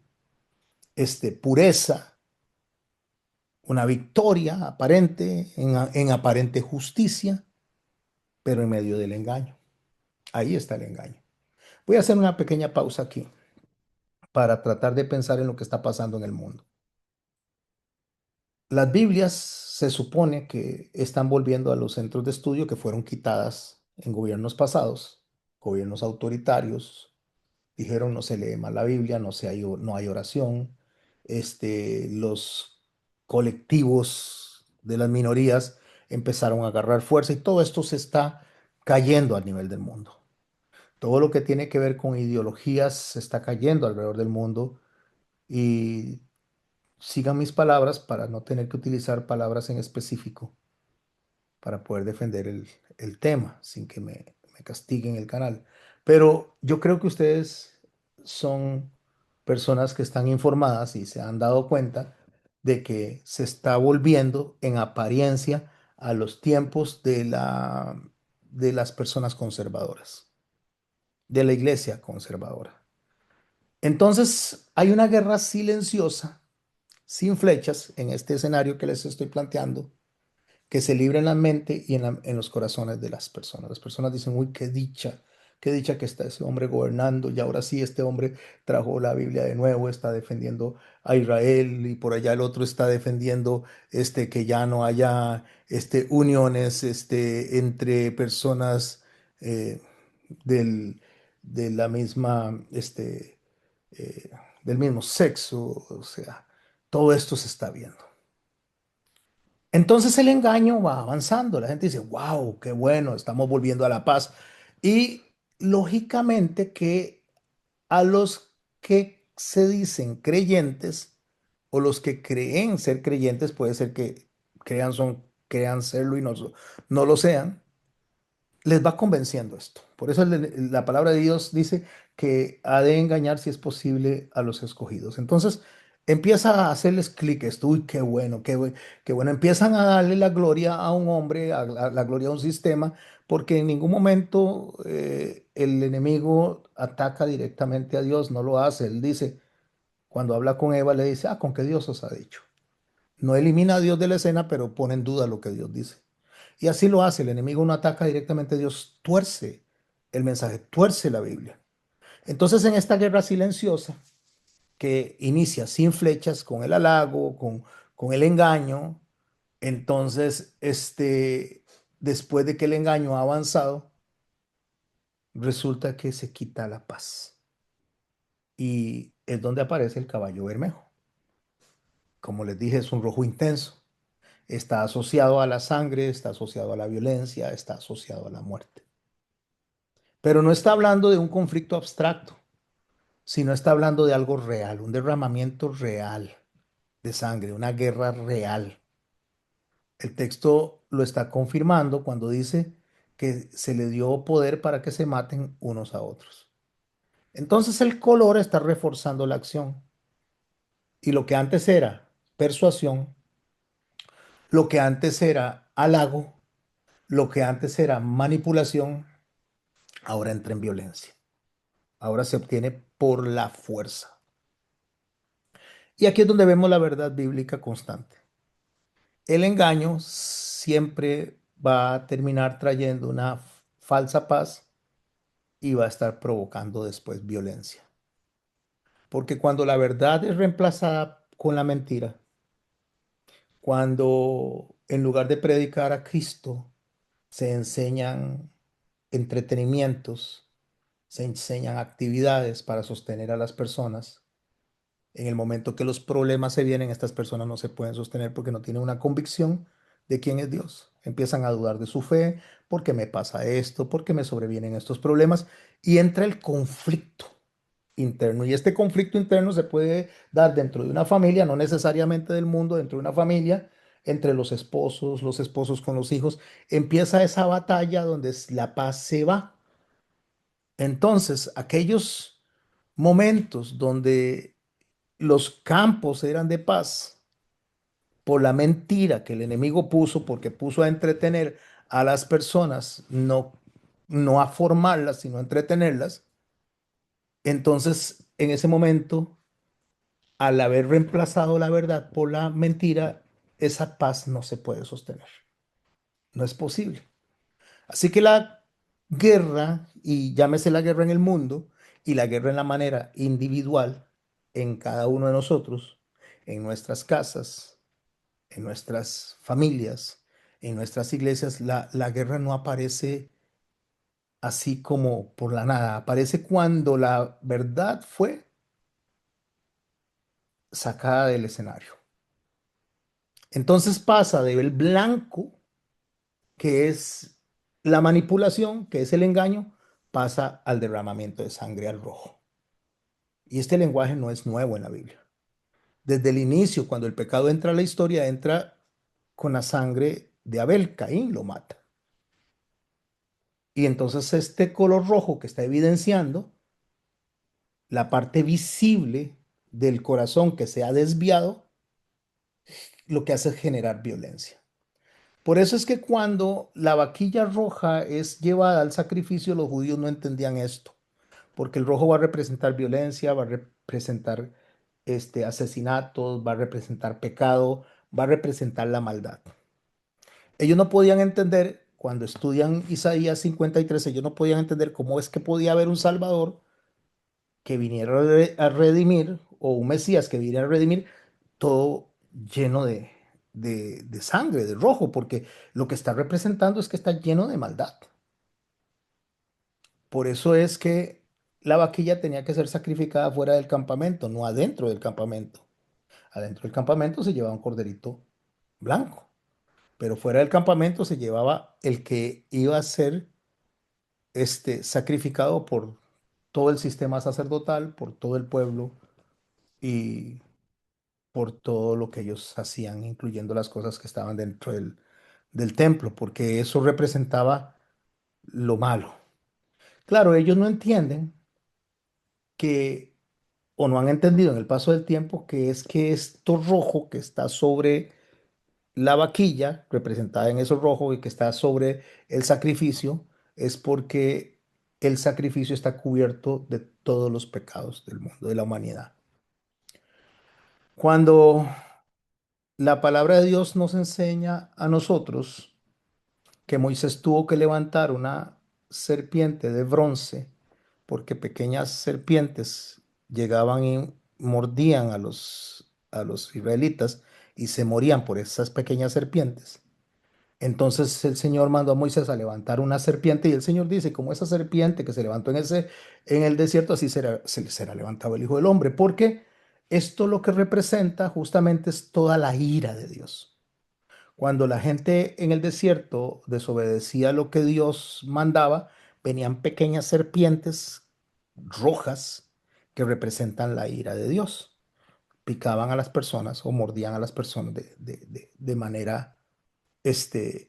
pureza, una victoria aparente, en aparente justicia, pero en medio del engaño. Ahí está el engaño. Voy a hacer una pequeña pausa aquí para tratar de pensar en lo que está pasando en el mundo. Las Biblias se supone que están volviendo a los centros de estudio que fueron quitadas en gobiernos pasados, gobiernos autoritarios. Dijeron no se lee más la Biblia, no hay oración. Los colectivos de las minorías empezaron a agarrar fuerza y todo esto se está cayendo a nivel del mundo. Todo lo que tiene que ver con ideologías se está cayendo alrededor del mundo y sigan mis palabras para no tener que utilizar palabras en específico para poder defender el tema sin que me castiguen el canal. Pero yo creo que ustedes son personas que están informadas y se han dado cuenta de que se está volviendo en apariencia a los tiempos de las personas conservadoras, de la iglesia conservadora. Entonces hay una guerra silenciosa, sin flechas, en este escenario que les estoy planteando, que se libra en la mente y en los corazones de las personas. Las personas dicen, uy, qué dicha que está ese hombre gobernando y ahora sí este hombre trajo la Biblia de nuevo, está defendiendo a Israel y por allá el otro está defendiendo que ya no haya uniones entre personas eh, del, de la misma, eh, del mismo sexo, o sea, todo esto se está viendo. Entonces el engaño va avanzando. La gente dice, wow, qué bueno, estamos volviendo a la paz. Y lógicamente que a los que se dicen creyentes o los que creen ser creyentes, puede ser que crean serlo y no lo sean, les va convenciendo esto. Por eso la palabra de Dios dice que ha de engañar si es posible a los escogidos. Entonces empieza a hacerles clic esto, uy, qué bueno. Empiezan a darle la gloria a un hombre, la gloria a un sistema, porque en ningún momento el enemigo ataca directamente a Dios, no lo hace. Él dice, cuando habla con Eva, le dice, con qué Dios os ha dicho. No elimina a Dios de la escena, pero pone en duda lo que Dios dice. Y así lo hace. El enemigo no ataca directamente a Dios, tuerce el mensaje, tuerce la Biblia. Entonces, en esta guerra silenciosa que inicia sin flechas, con el halago, con el engaño, entonces, después de que el engaño ha avanzado, resulta que se quita la paz. Y es donde aparece el caballo bermejo. Como les dije, es un rojo intenso. Está asociado a la sangre, está asociado a la violencia, está asociado a la muerte. Pero no está hablando de un conflicto abstracto, sino está hablando de algo real, un derramamiento real de sangre, una guerra real. El texto lo está confirmando cuando dice que se le dio poder para que se maten unos a otros. Entonces el color está reforzando la acción. Y lo que antes era persuasión, lo que antes era halago, lo que antes era manipulación, ahora entra en violencia. Ahora se obtiene por la fuerza. Y aquí es donde vemos la verdad bíblica constante. El engaño siempre va a terminar trayendo una falsa paz y va a estar provocando después violencia. Porque cuando la verdad es reemplazada con la mentira, cuando en lugar de predicar a Cristo se enseñan entretenimientos, se enseñan actividades para sostener a las personas, en el momento que los problemas se vienen, estas personas no se pueden sostener porque no tienen una convicción de quién es Dios. Empiezan a dudar de su fe, ¿por qué me pasa esto? ¿Por qué me sobrevienen estos problemas? Y entra el conflicto interno. Y este conflicto interno se puede dar dentro de una familia, no necesariamente del mundo, dentro de una familia, entre los esposos con los hijos. Empieza esa batalla donde la paz se va. Entonces, aquellos momentos donde los campos eran de paz por la mentira que el enemigo puso, porque puso a entretener a las personas, no a formarlas, sino a entretenerlas. Entonces, en ese momento, al haber reemplazado la verdad por la mentira, esa paz no se puede sostener. No es posible. Así que la guerra, y llámese la guerra en el mundo, y la guerra en la manera individual, en cada uno de nosotros, en nuestras casas, en nuestras familias, en nuestras iglesias, la guerra no aparece así como por la nada. Aparece cuando la verdad fue sacada del escenario. Entonces pasa del blanco, que es la manipulación, que es el engaño, pasa al derramamiento de sangre, al rojo. Y este lenguaje no es nuevo en la Biblia. Desde el inicio, cuando el pecado entra a la historia, entra con la sangre de Abel. Caín lo mata. Y entonces este color rojo que está evidenciando la parte visible del corazón que se ha desviado, lo que hace es generar violencia. Por eso es que cuando la vaquilla roja es llevada al sacrificio, los judíos no entendían esto, porque el rojo va a representar violencia, va a representar asesinatos, va a representar pecado, va a representar la maldad. Ellos no podían entender, cuando estudian Isaías 53, ellos no podían entender cómo es que podía haber un Salvador que viniera a redimir, o un Mesías que viniera a redimir, todo lleno de sangre, de rojo, porque lo que está representando es que está lleno de maldad. Por eso es que la vaquilla tenía que ser sacrificada fuera del campamento, no adentro del campamento. Adentro del campamento se llevaba un corderito blanco, pero fuera del campamento se llevaba el que iba a ser sacrificado por todo el sistema sacerdotal, por todo el pueblo y por todo lo que ellos hacían, incluyendo las cosas que estaban dentro del templo, porque eso representaba lo malo. Claro, ellos no entienden que, o no han entendido en el paso del tiempo, que es que esto rojo que está sobre la vaquilla, representada en eso rojo, y que está sobre el sacrificio, es porque el sacrificio está cubierto de todos los pecados del mundo, de la humanidad. Cuando la palabra de Dios nos enseña a nosotros que Moisés tuvo que levantar una serpiente de bronce porque pequeñas serpientes llegaban y mordían a los israelitas y se morían por esas pequeñas serpientes. Entonces el Señor mandó a Moisés a levantar una serpiente y el Señor dice, como esa serpiente que se levantó en el desierto, así será levantado el Hijo del Hombre, porque esto lo que representa justamente es toda la ira de Dios. Cuando la gente en el desierto desobedecía lo que Dios mandaba, venían pequeñas serpientes rojas que representan la ira de Dios. Picaban a las personas o mordían a las personas de manera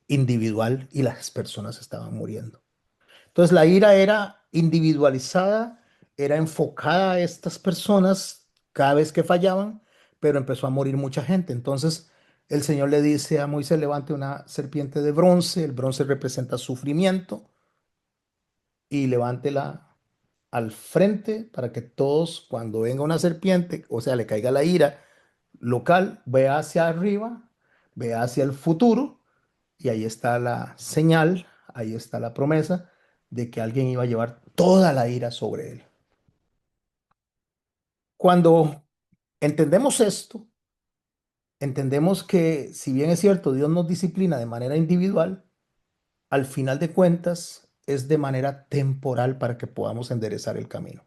individual y las personas estaban muriendo. Entonces la ira era individualizada, era enfocada a estas personas cada vez que fallaban, pero empezó a morir mucha gente. Entonces el Señor le dice a Moisés, levante una serpiente de bronce, el bronce representa sufrimiento, y levántela al frente para que todos, cuando venga una serpiente, o sea, le caiga la ira local, vea hacia arriba, vea hacia el futuro, y ahí está la señal, ahí está la promesa de que alguien iba a llevar toda la ira sobre él. Cuando entendemos esto, entendemos que si bien es cierto, Dios nos disciplina de manera individual, al final de cuentas es de manera temporal para que podamos enderezar el camino.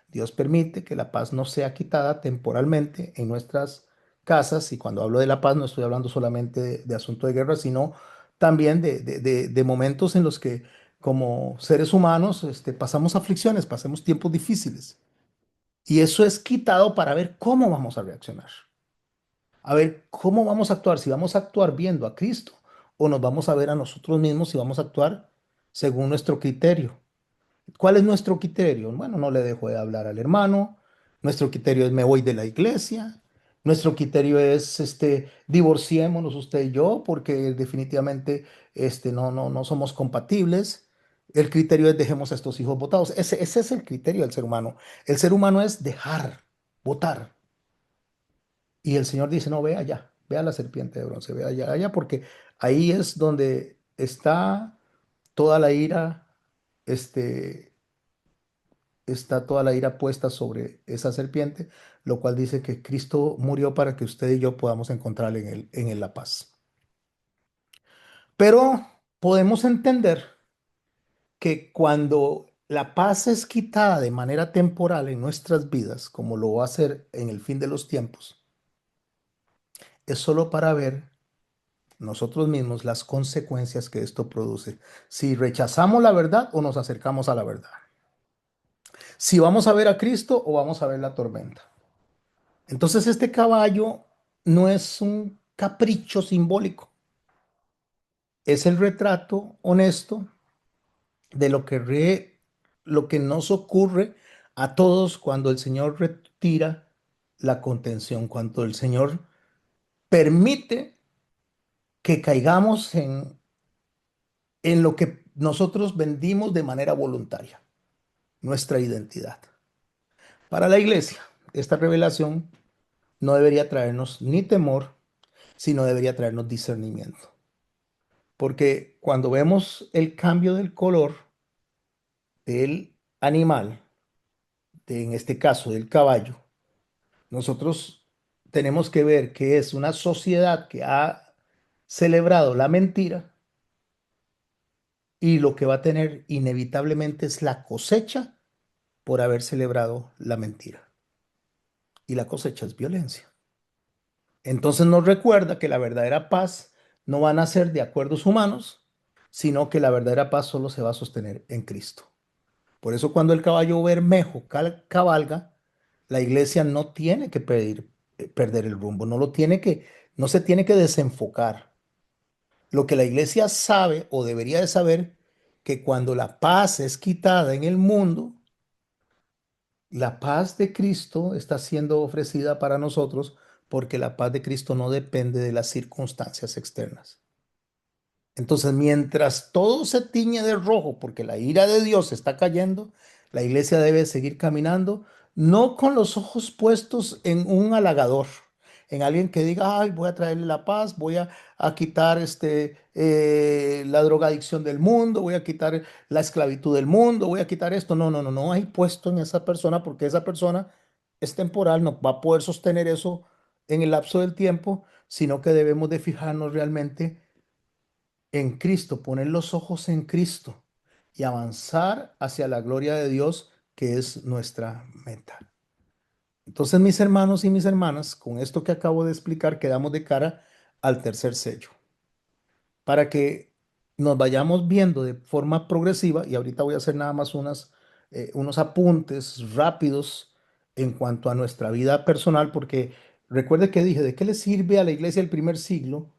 Dios permite que la paz no sea quitada temporalmente en nuestras casas, y cuando hablo de la paz no estoy hablando solamente de asunto de guerra, sino también de momentos en los que como seres humanos pasamos aflicciones, pasamos tiempos difíciles. Y eso es quitado para ver cómo vamos a reaccionar, a ver cómo vamos a actuar, si vamos a actuar viendo a Cristo o nos vamos a ver a nosotros mismos y vamos a actuar según nuestro criterio. ¿Cuál es nuestro criterio? Bueno, no le dejo de hablar al hermano. Nuestro criterio es me voy de la iglesia. Nuestro criterio es divorciémonos usted y yo porque definitivamente no somos compatibles. El criterio es dejemos a estos hijos votados. Ese es el criterio del ser humano. El ser humano es dejar votar. Y el Señor dice, no, ve allá, ve a la serpiente de bronce, ve allá, allá, porque ahí es donde está toda la ira, este, está toda la ira puesta sobre esa serpiente, lo cual dice que Cristo murió para que usted y yo podamos encontrar en él la paz. Pero podemos entender que cuando la paz es quitada de manera temporal en nuestras vidas, como lo va a hacer en el fin de los tiempos, es solo para ver nosotros mismos las consecuencias que esto produce. Si rechazamos la verdad o nos acercamos a la verdad. Si vamos a ver a Cristo o vamos a ver la tormenta. Entonces este caballo no es un capricho simbólico, es el retrato honesto de lo que nos ocurre a todos cuando el Señor retira la contención, cuando el Señor permite que caigamos en lo que nosotros vendimos de manera voluntaria, nuestra identidad. Para la iglesia, esta revelación no debería traernos ni temor, sino debería traernos discernimiento. Porque cuando vemos el cambio del color del animal, en este caso del caballo, nosotros tenemos que ver que es una sociedad que ha celebrado la mentira y lo que va a tener inevitablemente es la cosecha por haber celebrado la mentira. Y la cosecha es violencia. Entonces nos recuerda que la verdadera paz no va a nacer de acuerdos humanos, sino que la verdadera paz solo se va a sostener en Cristo. Por eso cuando el caballo bermejo cabalga, la iglesia no tiene que perder el rumbo, no se tiene que desenfocar. Lo que la iglesia sabe o debería de saber, que cuando la paz es quitada en el mundo, la paz de Cristo está siendo ofrecida para nosotros porque la paz de Cristo no depende de las circunstancias externas. Entonces, mientras todo se tiñe de rojo porque la ira de Dios está cayendo, la iglesia debe seguir caminando, no con los ojos puestos en un halagador, en alguien que diga, ay, voy a traerle la paz, a quitar la drogadicción del mundo, voy a quitar la esclavitud del mundo, voy a quitar esto. No, no, no, no hay puesto en esa persona porque esa persona es temporal, no va a poder sostener eso en el lapso del tiempo, sino que debemos de fijarnos realmente en Cristo, poner los ojos en Cristo y avanzar hacia la gloria de Dios, que es nuestra meta. Entonces, mis hermanos y mis hermanas, con esto que acabo de explicar, quedamos de cara al tercer sello, para que nos vayamos viendo de forma progresiva, y ahorita voy a hacer nada más unos apuntes rápidos en cuanto a nuestra vida personal, porque recuerde que dije, ¿de qué le sirve a la iglesia del primer siglo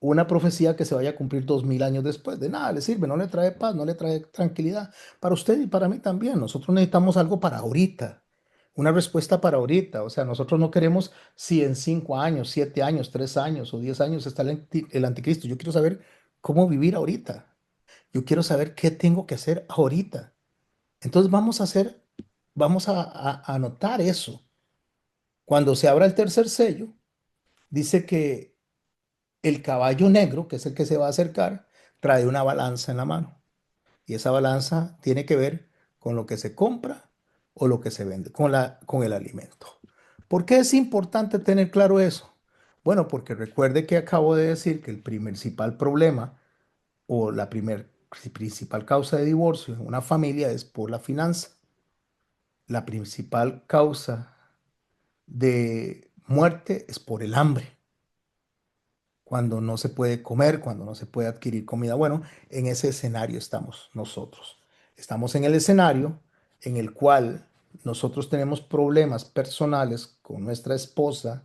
una profecía que se vaya a cumplir 2000 años después? De nada le sirve, no le trae paz, no le trae tranquilidad para usted y para mí también. Nosotros necesitamos algo para ahorita. Una respuesta para ahorita. O sea, nosotros no queremos si en 5 años, 7 años, 3 años o 10 años está el anticristo. Yo quiero saber cómo vivir ahorita. Yo quiero saber qué tengo que hacer ahorita. Entonces vamos a anotar eso. Cuando se abra el tercer sello, dice que el caballo negro, que es el que se va a acercar, trae una balanza en la mano. Y esa balanza tiene que ver con lo que se compra o lo que se vende, con el alimento. ¿Por qué es importante tener claro eso? Bueno, porque recuerde que acabo de decir que el principal problema o la principal causa de divorcio en una familia es por la finanza. La principal causa de muerte es por el hambre, cuando no se puede comer, cuando no se puede adquirir comida. Bueno, en ese escenario estamos nosotros. Estamos en el escenario en el cual nosotros tenemos problemas personales con nuestra esposa,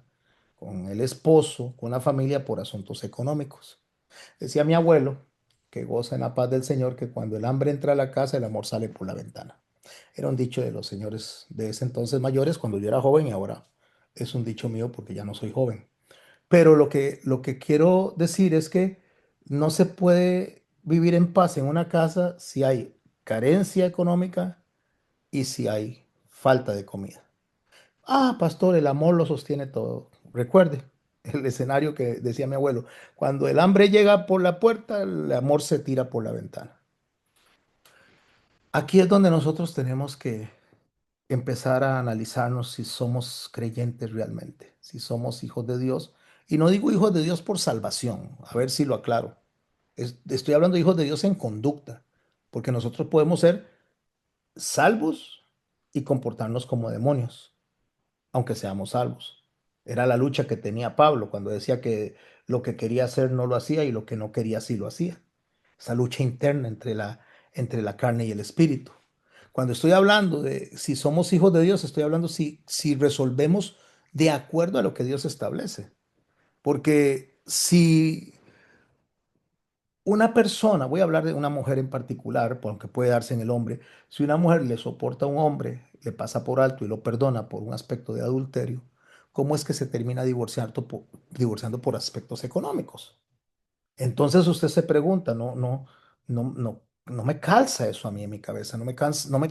con el esposo, con la familia por asuntos económicos. Decía mi abuelo, que goza en la paz del Señor, que cuando el hambre entra a la casa, el amor sale por la ventana. Era un dicho de los señores de ese entonces mayores cuando yo era joven y ahora es un dicho mío porque ya no soy joven. Pero lo que quiero decir es que no se puede vivir en paz en una casa si hay carencia económica y si hay falta de comida. Ah, pastor, el amor lo sostiene todo. Recuerde el escenario que decía mi abuelo. Cuando el hambre llega por la puerta, el amor se tira por la ventana. Aquí es donde nosotros tenemos que empezar a analizarnos si somos creyentes realmente, si somos hijos de Dios. Y no digo hijos de Dios por salvación, a ver si lo aclaro. Estoy hablando de hijos de Dios en conducta, porque nosotros podemos ser salvos y comportarnos como demonios, aunque seamos salvos. Era la lucha que tenía Pablo cuando decía que lo que quería hacer no lo hacía y lo que no quería sí lo hacía. Esa lucha interna entre la carne y el espíritu. Cuando estoy hablando de si somos hijos de Dios, estoy hablando si resolvemos de acuerdo a lo que Dios establece. Porque si una persona, voy a hablar de una mujer en particular, porque puede darse en el hombre, si una mujer le soporta a un hombre, le pasa por alto y lo perdona por un aspecto de adulterio, ¿cómo es que se termina divorciando por aspectos económicos? Entonces usted se pregunta, no me calza eso a mí en mi cabeza, no me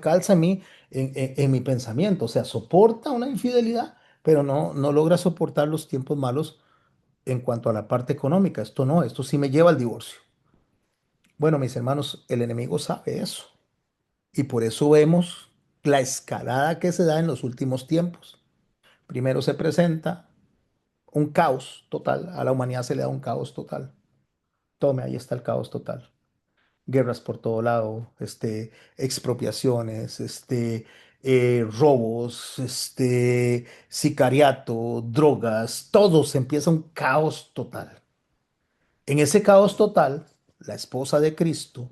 calza en mí, en mi pensamiento. O sea, soporta una infidelidad, pero no logra soportar los tiempos malos en cuanto a la parte económica. Esto sí me lleva al divorcio. Bueno, mis hermanos, el enemigo sabe eso. Y por eso vemos la escalada que se da en los últimos tiempos. Primero se presenta un caos total, a la humanidad se le da un caos total. Tome, ahí está el caos total. Guerras por todo lado, expropiaciones, robos, sicariato, drogas, todo se empieza un caos total. En ese caos total, la esposa de Cristo,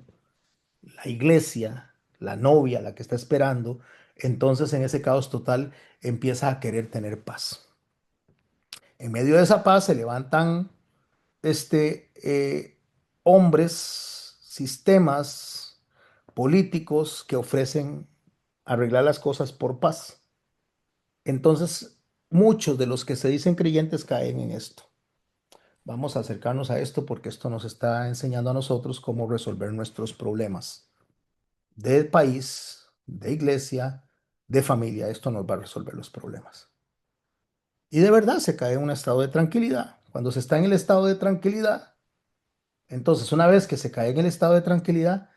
la iglesia, la novia, la que está esperando, entonces en ese caos total empieza a querer tener paz. En medio de esa paz se levantan hombres, sistemas políticos que ofrecen arreglar las cosas por paz. Entonces, muchos de los que se dicen creyentes caen en esto. Vamos a acercarnos a esto porque esto nos está enseñando a nosotros cómo resolver nuestros problemas de país, de iglesia, de familia. Esto nos va a resolver los problemas. Y de verdad se cae en un estado de tranquilidad. Cuando se está en el estado de tranquilidad, entonces, una vez que se cae en el estado de tranquilidad,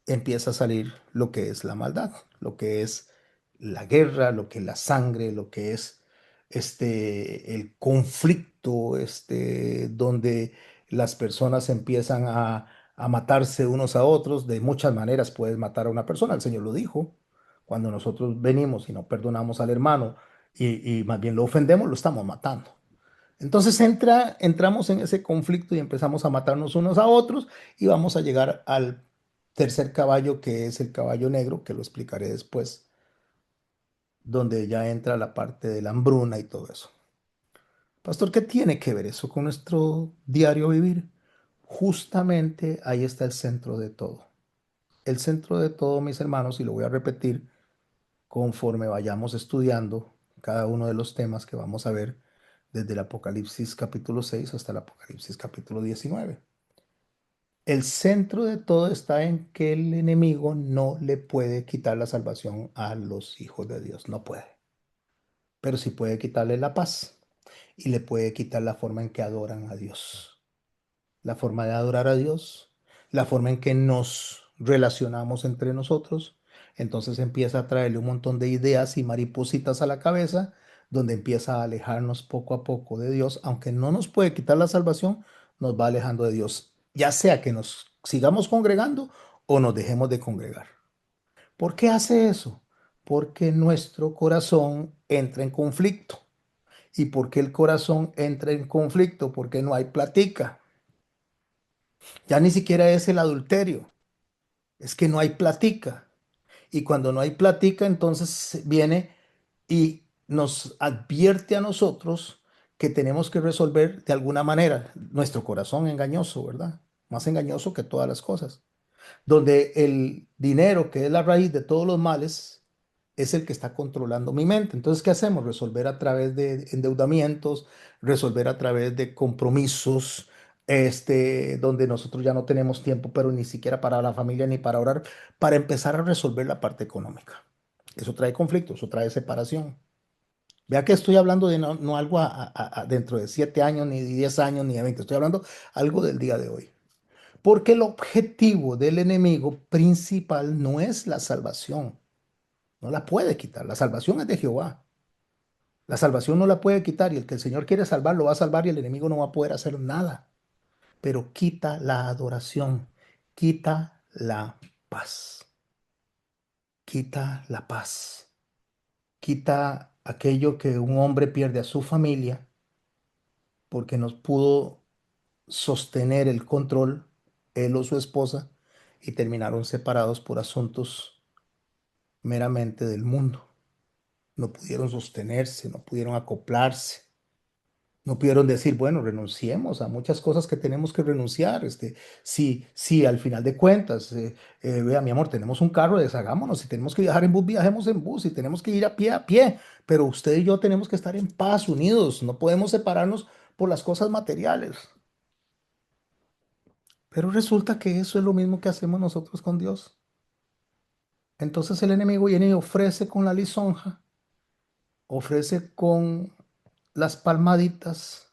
empieza a salir lo que es la maldad, lo que es la guerra, lo que es la sangre, lo que es el conflicto, donde las personas empiezan a matarse unos a otros. De muchas maneras puedes matar a una persona, el Señor lo dijo. Cuando nosotros venimos y no perdonamos al hermano y más bien lo ofendemos, lo estamos matando. Entonces entramos en ese conflicto y empezamos a matarnos unos a otros y vamos a llegar al tercer caballo, que es el caballo negro, que lo explicaré después, donde ya entra la parte de la hambruna y todo eso. Pastor, ¿qué tiene que ver eso con nuestro diario vivir? Justamente ahí está el centro de todo. El centro de todo, mis hermanos, y lo voy a repetir conforme vayamos estudiando cada uno de los temas que vamos a ver desde el Apocalipsis capítulo 6 hasta el Apocalipsis capítulo 19. El centro de todo está en que el enemigo no le puede quitar la salvación a los hijos de Dios, no puede, pero sí puede quitarle la paz y le puede quitar la forma en que adoran a Dios, la forma de adorar a Dios, la forma en que nos relacionamos entre nosotros, entonces empieza a traerle un montón de ideas y maripositas a la cabeza, donde empieza a alejarnos poco a poco de Dios, aunque no nos puede quitar la salvación, nos va alejando de Dios, ya sea que nos sigamos congregando o nos dejemos de congregar. ¿Por qué hace eso? Porque nuestro corazón entra en conflicto. ¿Y por qué el corazón entra en conflicto? Porque no hay platica. Ya ni siquiera es el adulterio, es que no hay platica. Y cuando no hay platica, entonces viene y nos advierte a nosotros que tenemos que resolver de alguna manera nuestro corazón engañoso, ¿verdad? Más engañoso que todas las cosas. Donde el dinero, que es la raíz de todos los males, es el que está controlando mi mente. Entonces, ¿qué hacemos? Resolver a través de endeudamientos, resolver a través de compromisos, donde nosotros ya no tenemos tiempo, pero ni siquiera para la familia ni para orar, para empezar a resolver la parte económica. Eso trae conflicto, eso trae separación. Vea que estoy hablando de no algo dentro de 7 años, ni de 10 años, ni de 20. Estoy hablando algo del día de hoy. Porque el objetivo del enemigo principal no es la salvación. No la puede quitar. La salvación es de Jehová. La salvación no la puede quitar y el que el Señor quiere salvar lo va a salvar y el enemigo no va a poder hacer nada. Pero quita la adoración, quita la paz, quita la paz, quita aquello que un hombre pierde a su familia porque no pudo sostener el control, él o su esposa, y terminaron separados por asuntos meramente del mundo. No pudieron sostenerse, no pudieron acoplarse, no pudieron decir, bueno, renunciemos a muchas cosas que tenemos que renunciar. Sí, al final de cuentas, vea, mi amor, tenemos un carro, deshagámonos. Si tenemos que viajar en bus, viajemos en bus. Si tenemos que ir a pie. Pero usted y yo tenemos que estar en paz, unidos. No podemos separarnos por las cosas materiales. Pero resulta que eso es lo mismo que hacemos nosotros con Dios. Entonces el enemigo viene y ofrece con la lisonja, ofrece con las palmaditas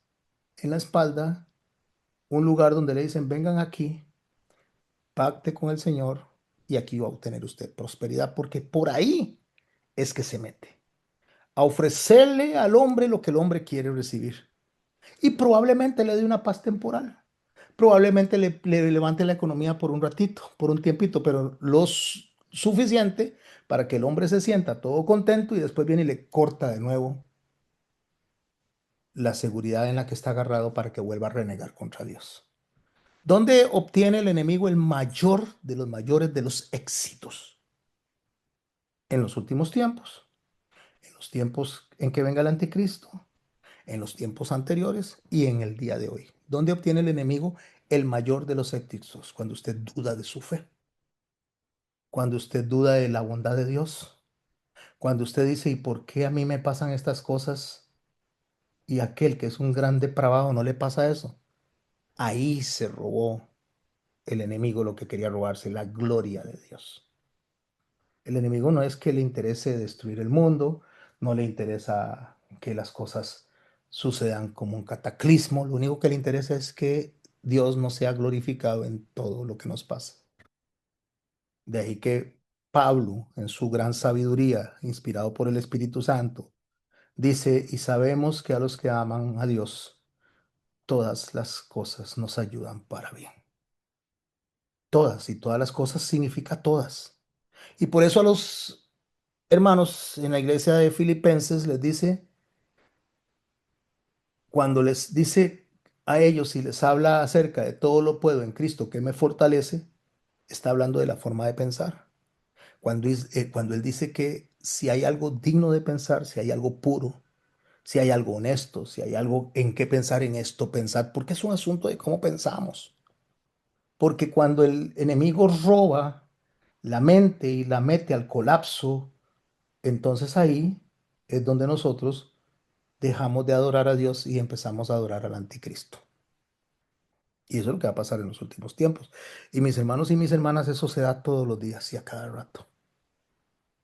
en la espalda, un lugar donde le dicen, vengan aquí, pacte con el Señor y aquí va a obtener usted prosperidad, porque por ahí es que se mete, a ofrecerle al hombre lo que el hombre quiere recibir. Y probablemente le dé una paz temporal. Probablemente le levante la economía por un ratito, por un tiempito, pero suficiente para que el hombre se sienta todo contento y después viene y le corta de nuevo la seguridad en la que está agarrado para que vuelva a renegar contra Dios. ¿Dónde obtiene el enemigo el mayor de los mayores de los éxitos? En los últimos tiempos, en los tiempos en que venga el anticristo, en los tiempos anteriores y en el día de hoy. ¿Dónde obtiene el enemigo el mayor de los éxitos? Cuando usted duda de su fe, cuando usted duda de la bondad de Dios, cuando usted dice, ¿y por qué a mí me pasan estas cosas y a aquel que es un gran depravado no le pasa eso? Ahí se robó el enemigo lo que quería robarse, la gloria de Dios. El enemigo no es que le interese destruir el mundo, no le interesa que las cosas sucedan como un cataclismo, lo único que le interesa es que Dios no sea glorificado en todo lo que nos pasa. De ahí que Pablo, en su gran sabiduría, inspirado por el Espíritu Santo, dice, y sabemos que a los que aman a Dios, todas las cosas nos ayudan para bien. Todas, y todas las cosas significa todas. Y por eso a los hermanos en la iglesia de Filipenses les dice, cuando les dice a ellos y les habla acerca de todo lo puedo en Cristo que me fortalece, está hablando de la forma de pensar. Cuando él dice que si hay algo digno de pensar, si hay algo puro, si hay algo honesto, si hay algo en qué pensar en esto, pensar, porque es un asunto de cómo pensamos. Porque cuando el enemigo roba la mente y la mete al colapso, entonces ahí es donde nosotros dejamos de adorar a Dios y empezamos a adorar al anticristo. Y eso es lo que va a pasar en los últimos tiempos. Y mis hermanos y mis hermanas, eso se da todos los días y a cada rato.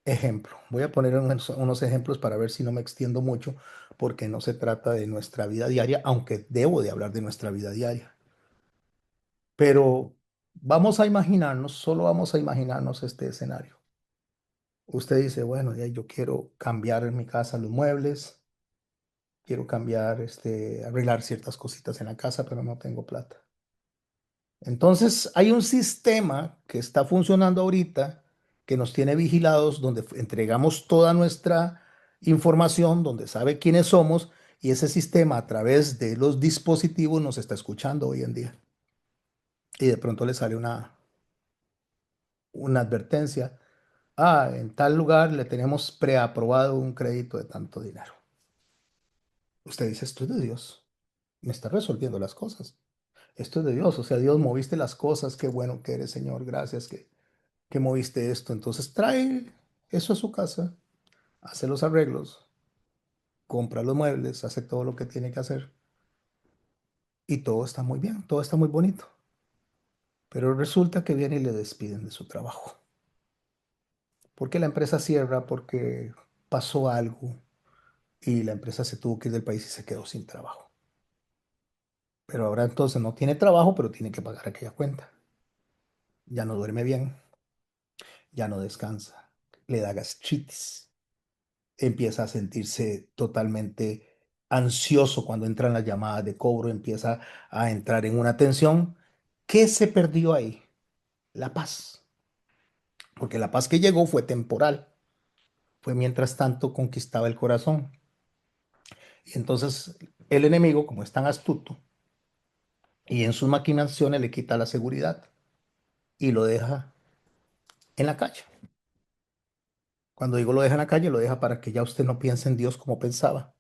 Ejemplo, voy a poner unos ejemplos para ver si no me extiendo mucho, porque no se trata de nuestra vida diaria, aunque debo de hablar de nuestra vida diaria. Pero Vamos a imaginarnos, solo vamos a imaginarnos este escenario. Usted dice, bueno, ya yo quiero cambiar en mi casa los muebles, quiero cambiar, arreglar ciertas cositas en la casa, pero no tengo plata. Entonces, hay un sistema que está funcionando ahorita que nos tiene vigilados, donde entregamos toda nuestra información, donde sabe quiénes somos, y ese sistema a través de los dispositivos nos está escuchando hoy en día. Y de pronto le sale una advertencia. Ah, en tal lugar le tenemos preaprobado un crédito de tanto dinero. Usted dice, esto es de Dios, me está resolviendo las cosas. Esto es de Dios, o sea, Dios moviste las cosas, qué bueno que eres, Señor, gracias que moviste esto. Entonces trae eso a su casa, hace los arreglos, compra los muebles, hace todo lo que tiene que hacer y todo está muy bien, todo está muy bonito. Pero resulta que viene y le despiden de su trabajo. Porque la empresa cierra, porque pasó algo y la empresa se tuvo que ir del país y se quedó sin trabajo. Pero ahora entonces no tiene trabajo, pero tiene que pagar aquella cuenta. Ya no duerme bien, ya no descansa, le da gastritis, empieza a sentirse totalmente ansioso cuando entran las llamadas de cobro, empieza a entrar en una tensión. ¿Qué se perdió ahí? La paz, porque la paz que llegó fue temporal, fue mientras tanto conquistaba el corazón. Y entonces el enemigo, como es tan astuto, y en sus maquinaciones le quita la seguridad y lo deja en la calle. Cuando digo lo deja en la calle, lo deja para que ya usted no piense en Dios como pensaba,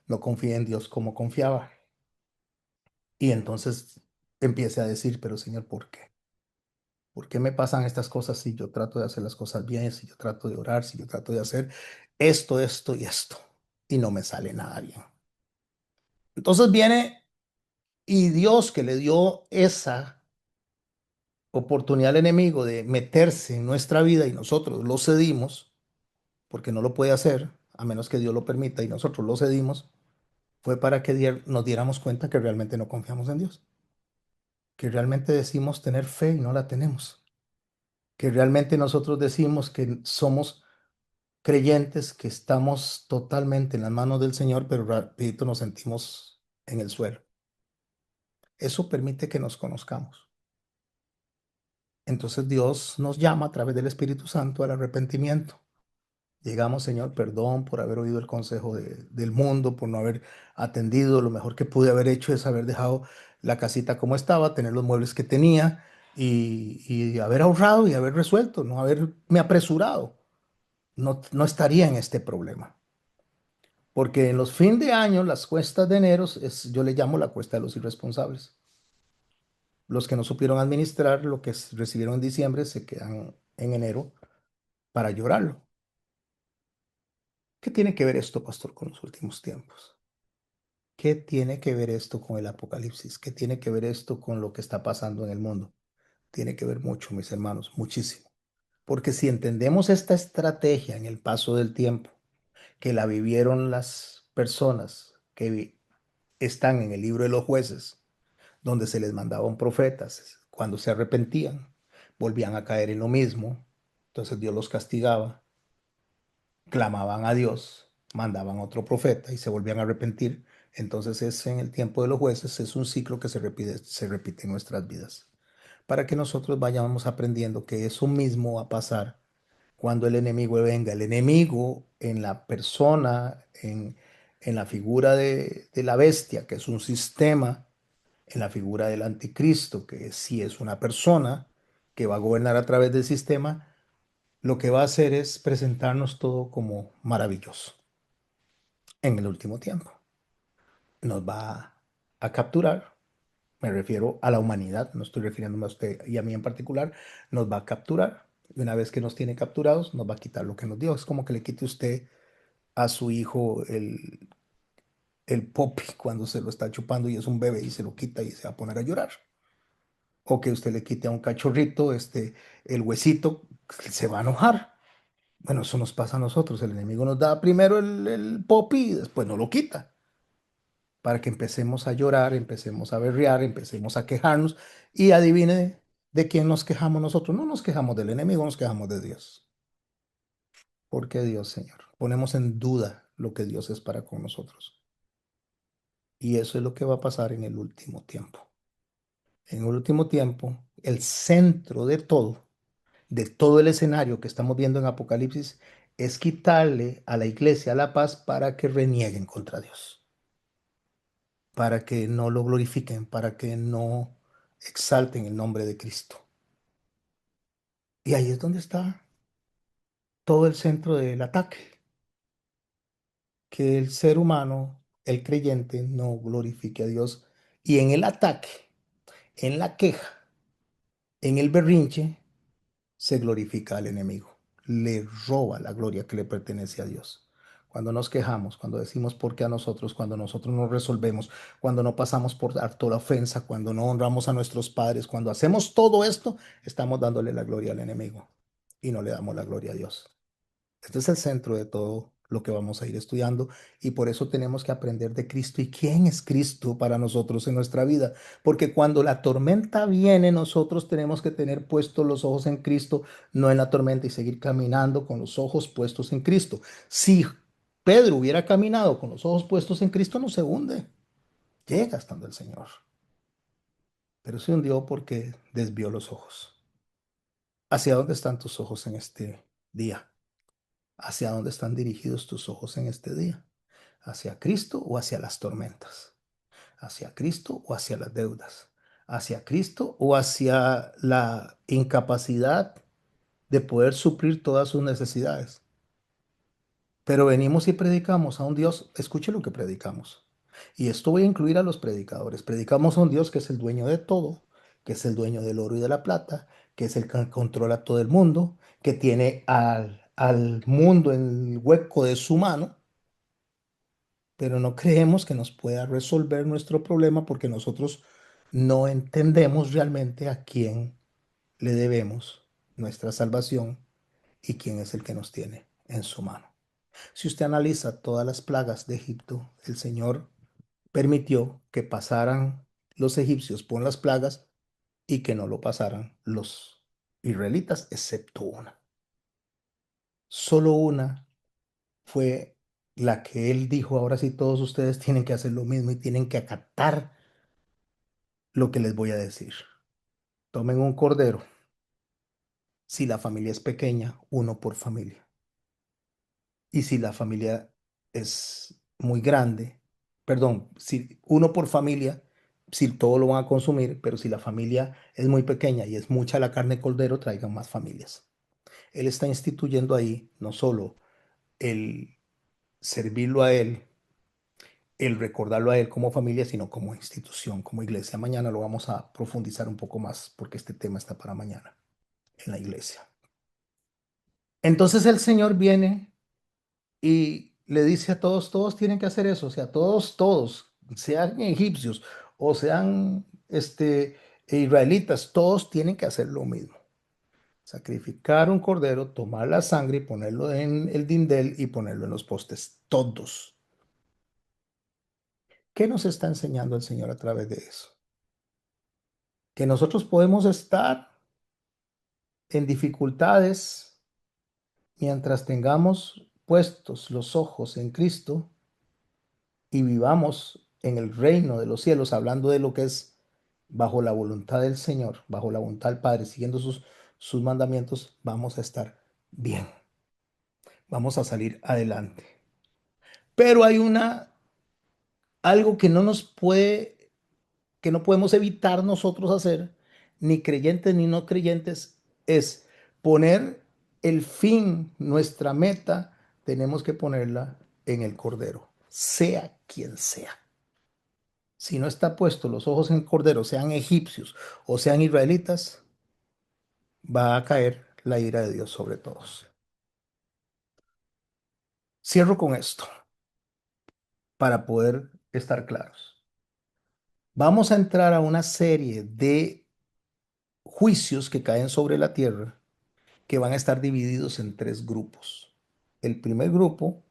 no confíe en Dios como confiaba. Y entonces empiece a decir, pero Señor, ¿por qué? ¿Por qué me pasan estas cosas si yo trato de hacer las cosas bien, si yo trato de orar, si yo trato de hacer esto y esto? Y no me sale nada bien. Entonces viene y Dios que le dio esa oportunidad al enemigo de meterse en nuestra vida y nosotros lo cedimos, porque no lo puede hacer, a menos que Dios lo permita y nosotros lo cedimos, fue para que nos diéramos cuenta que realmente no confiamos en Dios, que realmente decimos tener fe y no la tenemos, que realmente nosotros decimos que somos creyentes, que estamos totalmente en las manos del Señor, pero rapidito nos sentimos en el suelo. Eso permite que nos conozcamos. Entonces Dios nos llama a través del Espíritu Santo al arrepentimiento. Llegamos, Señor, perdón por haber oído el consejo del mundo, por no haber atendido. Lo mejor que pude haber hecho es haber dejado la casita como estaba, tener los muebles que tenía y haber ahorrado y haber resuelto, no haberme apresurado. No, no estaría en este problema. Porque en los fin de año, las cuestas de enero, yo le llamo la cuesta de los irresponsables. Los que no supieron administrar lo que recibieron en diciembre se quedan en enero para llorarlo. ¿Qué tiene que ver esto, pastor, con los últimos tiempos? ¿Qué tiene que ver esto con el apocalipsis? ¿Qué tiene que ver esto con lo que está pasando en el mundo? Tiene que ver mucho, mis hermanos, muchísimo. Porque si entendemos esta estrategia en el paso del tiempo, que la vivieron las personas que están en el libro de los jueces, donde se les mandaban profetas, cuando se arrepentían, volvían a caer en lo mismo, entonces Dios los castigaba, clamaban a Dios, mandaban otro profeta y se volvían a arrepentir. Entonces es en el tiempo de los jueces, es un ciclo que se repite en nuestras vidas, para que nosotros vayamos aprendiendo que eso mismo va a pasar cuando el enemigo venga. El enemigo en la persona, en la figura de la bestia, que es un sistema, en la figura del anticristo, que sí es una persona que va a gobernar a través del sistema, lo que va a hacer es presentarnos todo como maravilloso en el último tiempo. Nos va a capturar, me refiero a la humanidad, no estoy refiriéndome a usted y a mí en particular, nos va a capturar. Y una vez que nos tiene capturados, nos va a quitar lo que nos dio. Es como que le quite usted a su hijo el popi cuando se lo está chupando y es un bebé y se lo quita y se va a poner a llorar. O que usted le quite a un cachorrito el huesito, se va a enojar. Bueno, eso nos pasa a nosotros. El enemigo nos da primero el popi y después nos lo quita. Para que empecemos a llorar, empecemos a berrear, empecemos a quejarnos. Y adivine, ¿De quién nos quejamos nosotros? No nos quejamos del enemigo, nos quejamos de Dios. ¿Por qué Dios, Señor? Ponemos en duda lo que Dios es para con nosotros. Y eso es lo que va a pasar en el último tiempo. En el último tiempo, el centro de todo el escenario que estamos viendo en Apocalipsis, es quitarle a la iglesia la paz para que renieguen contra Dios, para que no lo glorifiquen, para que no exalten el nombre de Cristo. Y ahí es donde está todo el centro del ataque, que el ser humano, el creyente, no glorifique a Dios. Y en el ataque, en la queja, en el berrinche, se glorifica al enemigo, le roba la gloria que le pertenece a Dios. Cuando nos quejamos, cuando decimos por qué a nosotros, cuando nosotros no resolvemos, cuando no pasamos por alto la ofensa, cuando no honramos a nuestros padres, cuando hacemos todo esto, estamos dándole la gloria al enemigo y no le damos la gloria a Dios. Este es el centro de todo lo que vamos a ir estudiando y por eso tenemos que aprender de Cristo y quién es Cristo para nosotros en nuestra vida. Porque cuando la tormenta viene, nosotros tenemos que tener puestos los ojos en Cristo, no en la tormenta y seguir caminando con los ojos puestos en Cristo. Si Pedro hubiera caminado con los ojos puestos en Cristo, no se hunde, llega estando el Señor. Pero se hundió porque desvió los ojos. ¿Hacia dónde están tus ojos en este día? ¿Hacia dónde están dirigidos tus ojos en este día? ¿Hacia Cristo o hacia las tormentas? ¿Hacia Cristo o hacia las deudas? ¿Hacia Cristo o hacia la incapacidad de poder suplir todas sus necesidades? Pero venimos y predicamos a un Dios, escuche lo que predicamos. Y esto voy a incluir a los predicadores. Predicamos a un Dios que es el dueño de todo, que es el dueño del oro y de la plata, que es el que controla todo el mundo, que tiene al mundo en el hueco de su mano, pero no creemos que nos pueda resolver nuestro problema porque nosotros no entendemos realmente a quién le debemos nuestra salvación y quién es el que nos tiene en su mano. Si usted analiza todas las plagas de Egipto, el Señor permitió que pasaran los egipcios por las plagas y que no lo pasaran los israelitas, excepto una. Solo una fue la que él dijo, ahora sí todos ustedes tienen que hacer lo mismo y tienen que acatar lo que les voy a decir. Tomen un cordero. Si la familia es pequeña, uno por familia. Y si la familia es muy grande, perdón, si uno por familia, si todo lo van a consumir, pero si la familia es muy pequeña y es mucha la carne de cordero, traigan más familias. Él está instituyendo ahí no solo el servirlo a él, el recordarlo a él como familia, sino como institución, como iglesia. Mañana lo vamos a profundizar un poco más porque este tema está para mañana en la iglesia. Entonces el Señor viene y le dice a todos, todos tienen que hacer eso, o sea, todos, sean egipcios o sean israelitas, todos tienen que hacer lo mismo. Sacrificar un cordero, tomar la sangre y ponerlo en el dindel y ponerlo en los postes, todos. ¿Qué nos está enseñando el Señor a través de eso? Que nosotros podemos estar en dificultades mientras tengamos puestos los ojos en Cristo y vivamos en el reino de los cielos, hablando de lo que es bajo la voluntad del Señor, bajo la voluntad del Padre, siguiendo sus mandamientos, vamos a estar bien, vamos a salir adelante. Pero hay algo que no nos puede, que no podemos evitar nosotros hacer, ni creyentes ni no creyentes, es poner el fin, nuestra meta, tenemos que ponerla en el Cordero, sea quien sea. Si no está puesto los ojos en el Cordero, sean egipcios o sean israelitas, va a caer la ira de Dios sobre todos. Cierro con esto para poder estar claros. Vamos a entrar a una serie de juicios que caen sobre la tierra que van a estar divididos en tres grupos. El primer grupo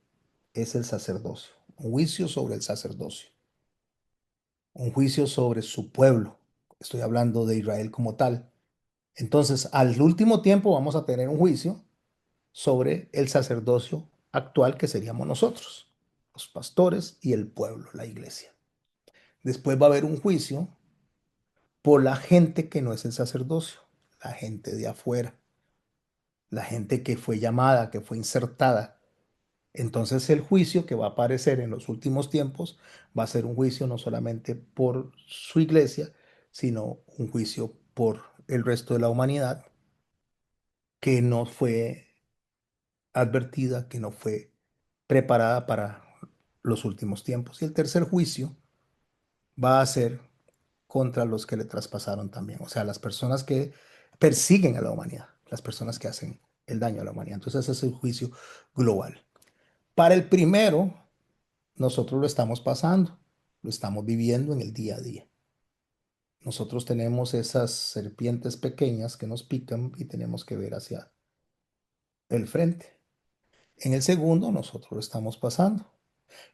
es el sacerdocio, un juicio sobre el sacerdocio, un juicio sobre su pueblo. Estoy hablando de Israel como tal. Entonces, al último tiempo vamos a tener un juicio sobre el sacerdocio actual que seríamos nosotros, los pastores y el pueblo, la iglesia. Después va a haber un juicio por la gente que no es el sacerdocio, la gente de afuera, la gente que fue llamada, que fue insertada. Entonces el juicio que va a aparecer en los últimos tiempos va a ser un juicio no solamente por su iglesia, sino un juicio por el resto de la humanidad que no fue advertida, que no fue preparada para los últimos tiempos. Y el tercer juicio va a ser contra los que le traspasaron también, o sea, las personas que persiguen a la humanidad, las personas que hacen el daño a la humanidad. Entonces ese es el juicio global. Para el primero, nosotros lo estamos pasando, lo estamos viviendo en el día a día. Nosotros tenemos esas serpientes pequeñas que nos pican y tenemos que ver hacia el frente. En el segundo, nosotros lo estamos pasando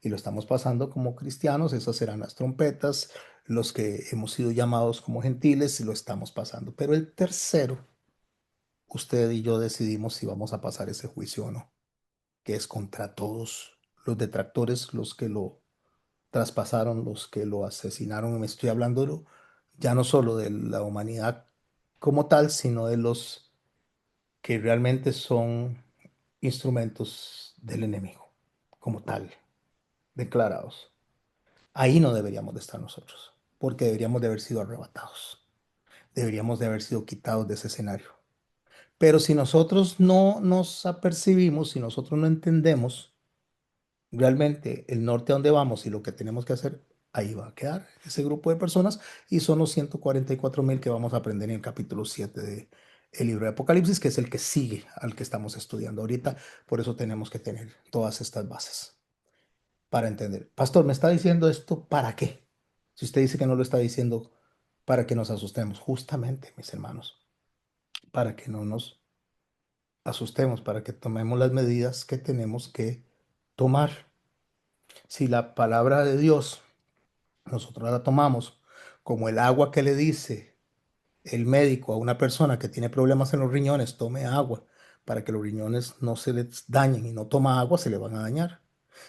y lo estamos pasando como cristianos. Esas serán las trompetas, los que hemos sido llamados como gentiles y lo estamos pasando. Pero el tercero, usted y yo decidimos si vamos a pasar ese juicio o no, que es contra todos los detractores, los que lo traspasaron, los que lo asesinaron. Me estoy hablando ya no solo de la humanidad como tal, sino de los que realmente son instrumentos del enemigo, como tal, declarados. Ahí no deberíamos de estar nosotros, porque deberíamos de haber sido arrebatados, deberíamos de haber sido quitados de ese escenario. Pero si nosotros no nos apercibimos, si nosotros no entendemos realmente el norte a donde vamos y lo que tenemos que hacer, ahí va a quedar ese grupo de personas y son los 144.000 que vamos a aprender en el capítulo 7 de el libro de Apocalipsis, que es el que sigue al que estamos estudiando ahorita. Por eso tenemos que tener todas estas bases para entender. Pastor, ¿me está diciendo esto para qué? Si usted dice que no lo está diciendo para que nos asustemos, justamente, mis hermanos, para que no nos asustemos, para que tomemos las medidas que tenemos que tomar. Si la palabra de Dios nosotros la tomamos como el agua que le dice el médico a una persona que tiene problemas en los riñones, tome agua para que los riñones no se les dañen y no toma agua, se le van a dañar.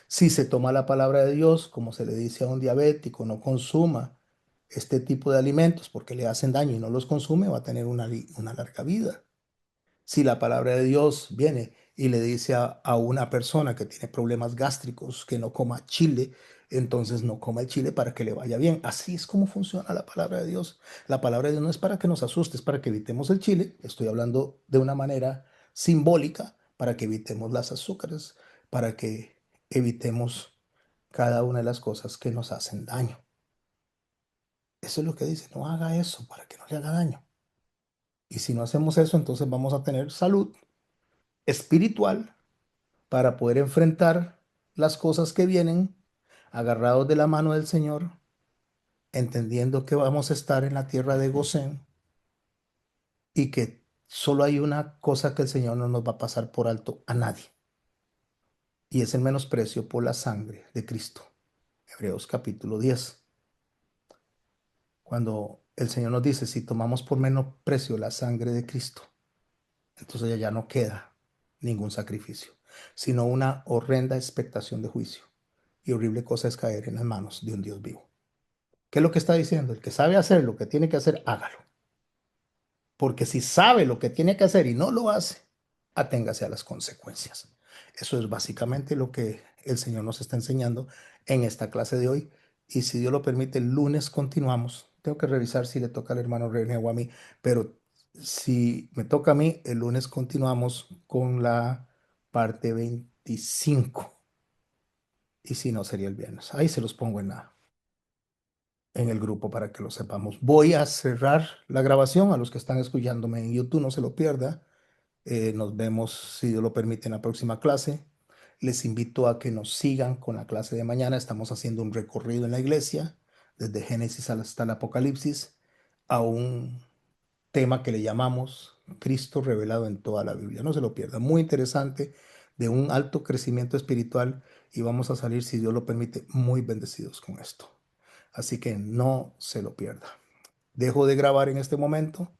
Si se toma la palabra de Dios, como se le dice a un diabético, no consuma este tipo de alimentos porque le hacen daño y no los consume, va a tener una larga vida. Si la palabra de Dios viene y le dice a una persona que tiene problemas gástricos que no coma chile, entonces no coma el chile para que le vaya bien. Así es como funciona la palabra de Dios. La palabra de Dios no es para que nos asuste, es para que evitemos el chile. Estoy hablando de una manera simbólica, para que evitemos las azúcares, para que evitemos cada una de las cosas que nos hacen daño. Eso es lo que dice, no haga eso para que no le haga daño. Y si no hacemos eso, entonces vamos a tener salud espiritual para poder enfrentar las cosas que vienen, agarrados de la mano del Señor, entendiendo que vamos a estar en la tierra de Gosén y que solo hay una cosa que el Señor no nos va a pasar por alto a nadie, y es el menosprecio por la sangre de Cristo. Hebreos capítulo 10. Cuando el Señor nos dice, si tomamos por menosprecio la sangre de Cristo, entonces ya no queda ningún sacrificio, sino una horrenda expectación de juicio. Y horrible cosa es caer en las manos de un Dios vivo. ¿Qué es lo que está diciendo? El que sabe hacer lo que tiene que hacer, hágalo. Porque si sabe lo que tiene que hacer y no lo hace, aténgase a las consecuencias. Eso es básicamente lo que el Señor nos está enseñando en esta clase de hoy. Y si Dios lo permite, el lunes continuamos. Tengo que revisar si le toca al hermano René o a mí, pero si me toca a mí, el lunes continuamos con la parte 25. Y si no, sería el viernes. Ahí se los pongo en el grupo para que lo sepamos. Voy a cerrar la grabación. A los que están escuchándome en YouTube, no se lo pierda. Nos vemos, si Dios lo permite, en la próxima clase. Les invito a que nos sigan con la clase de mañana. Estamos haciendo un recorrido en la iglesia, desde Génesis hasta el Apocalipsis, a un tema que le llamamos Cristo revelado en toda la Biblia. No se lo pierda. Muy interesante, de un alto crecimiento espiritual, y vamos a salir, si Dios lo permite, muy bendecidos con esto. Así que no se lo pierda. Dejo de grabar en este momento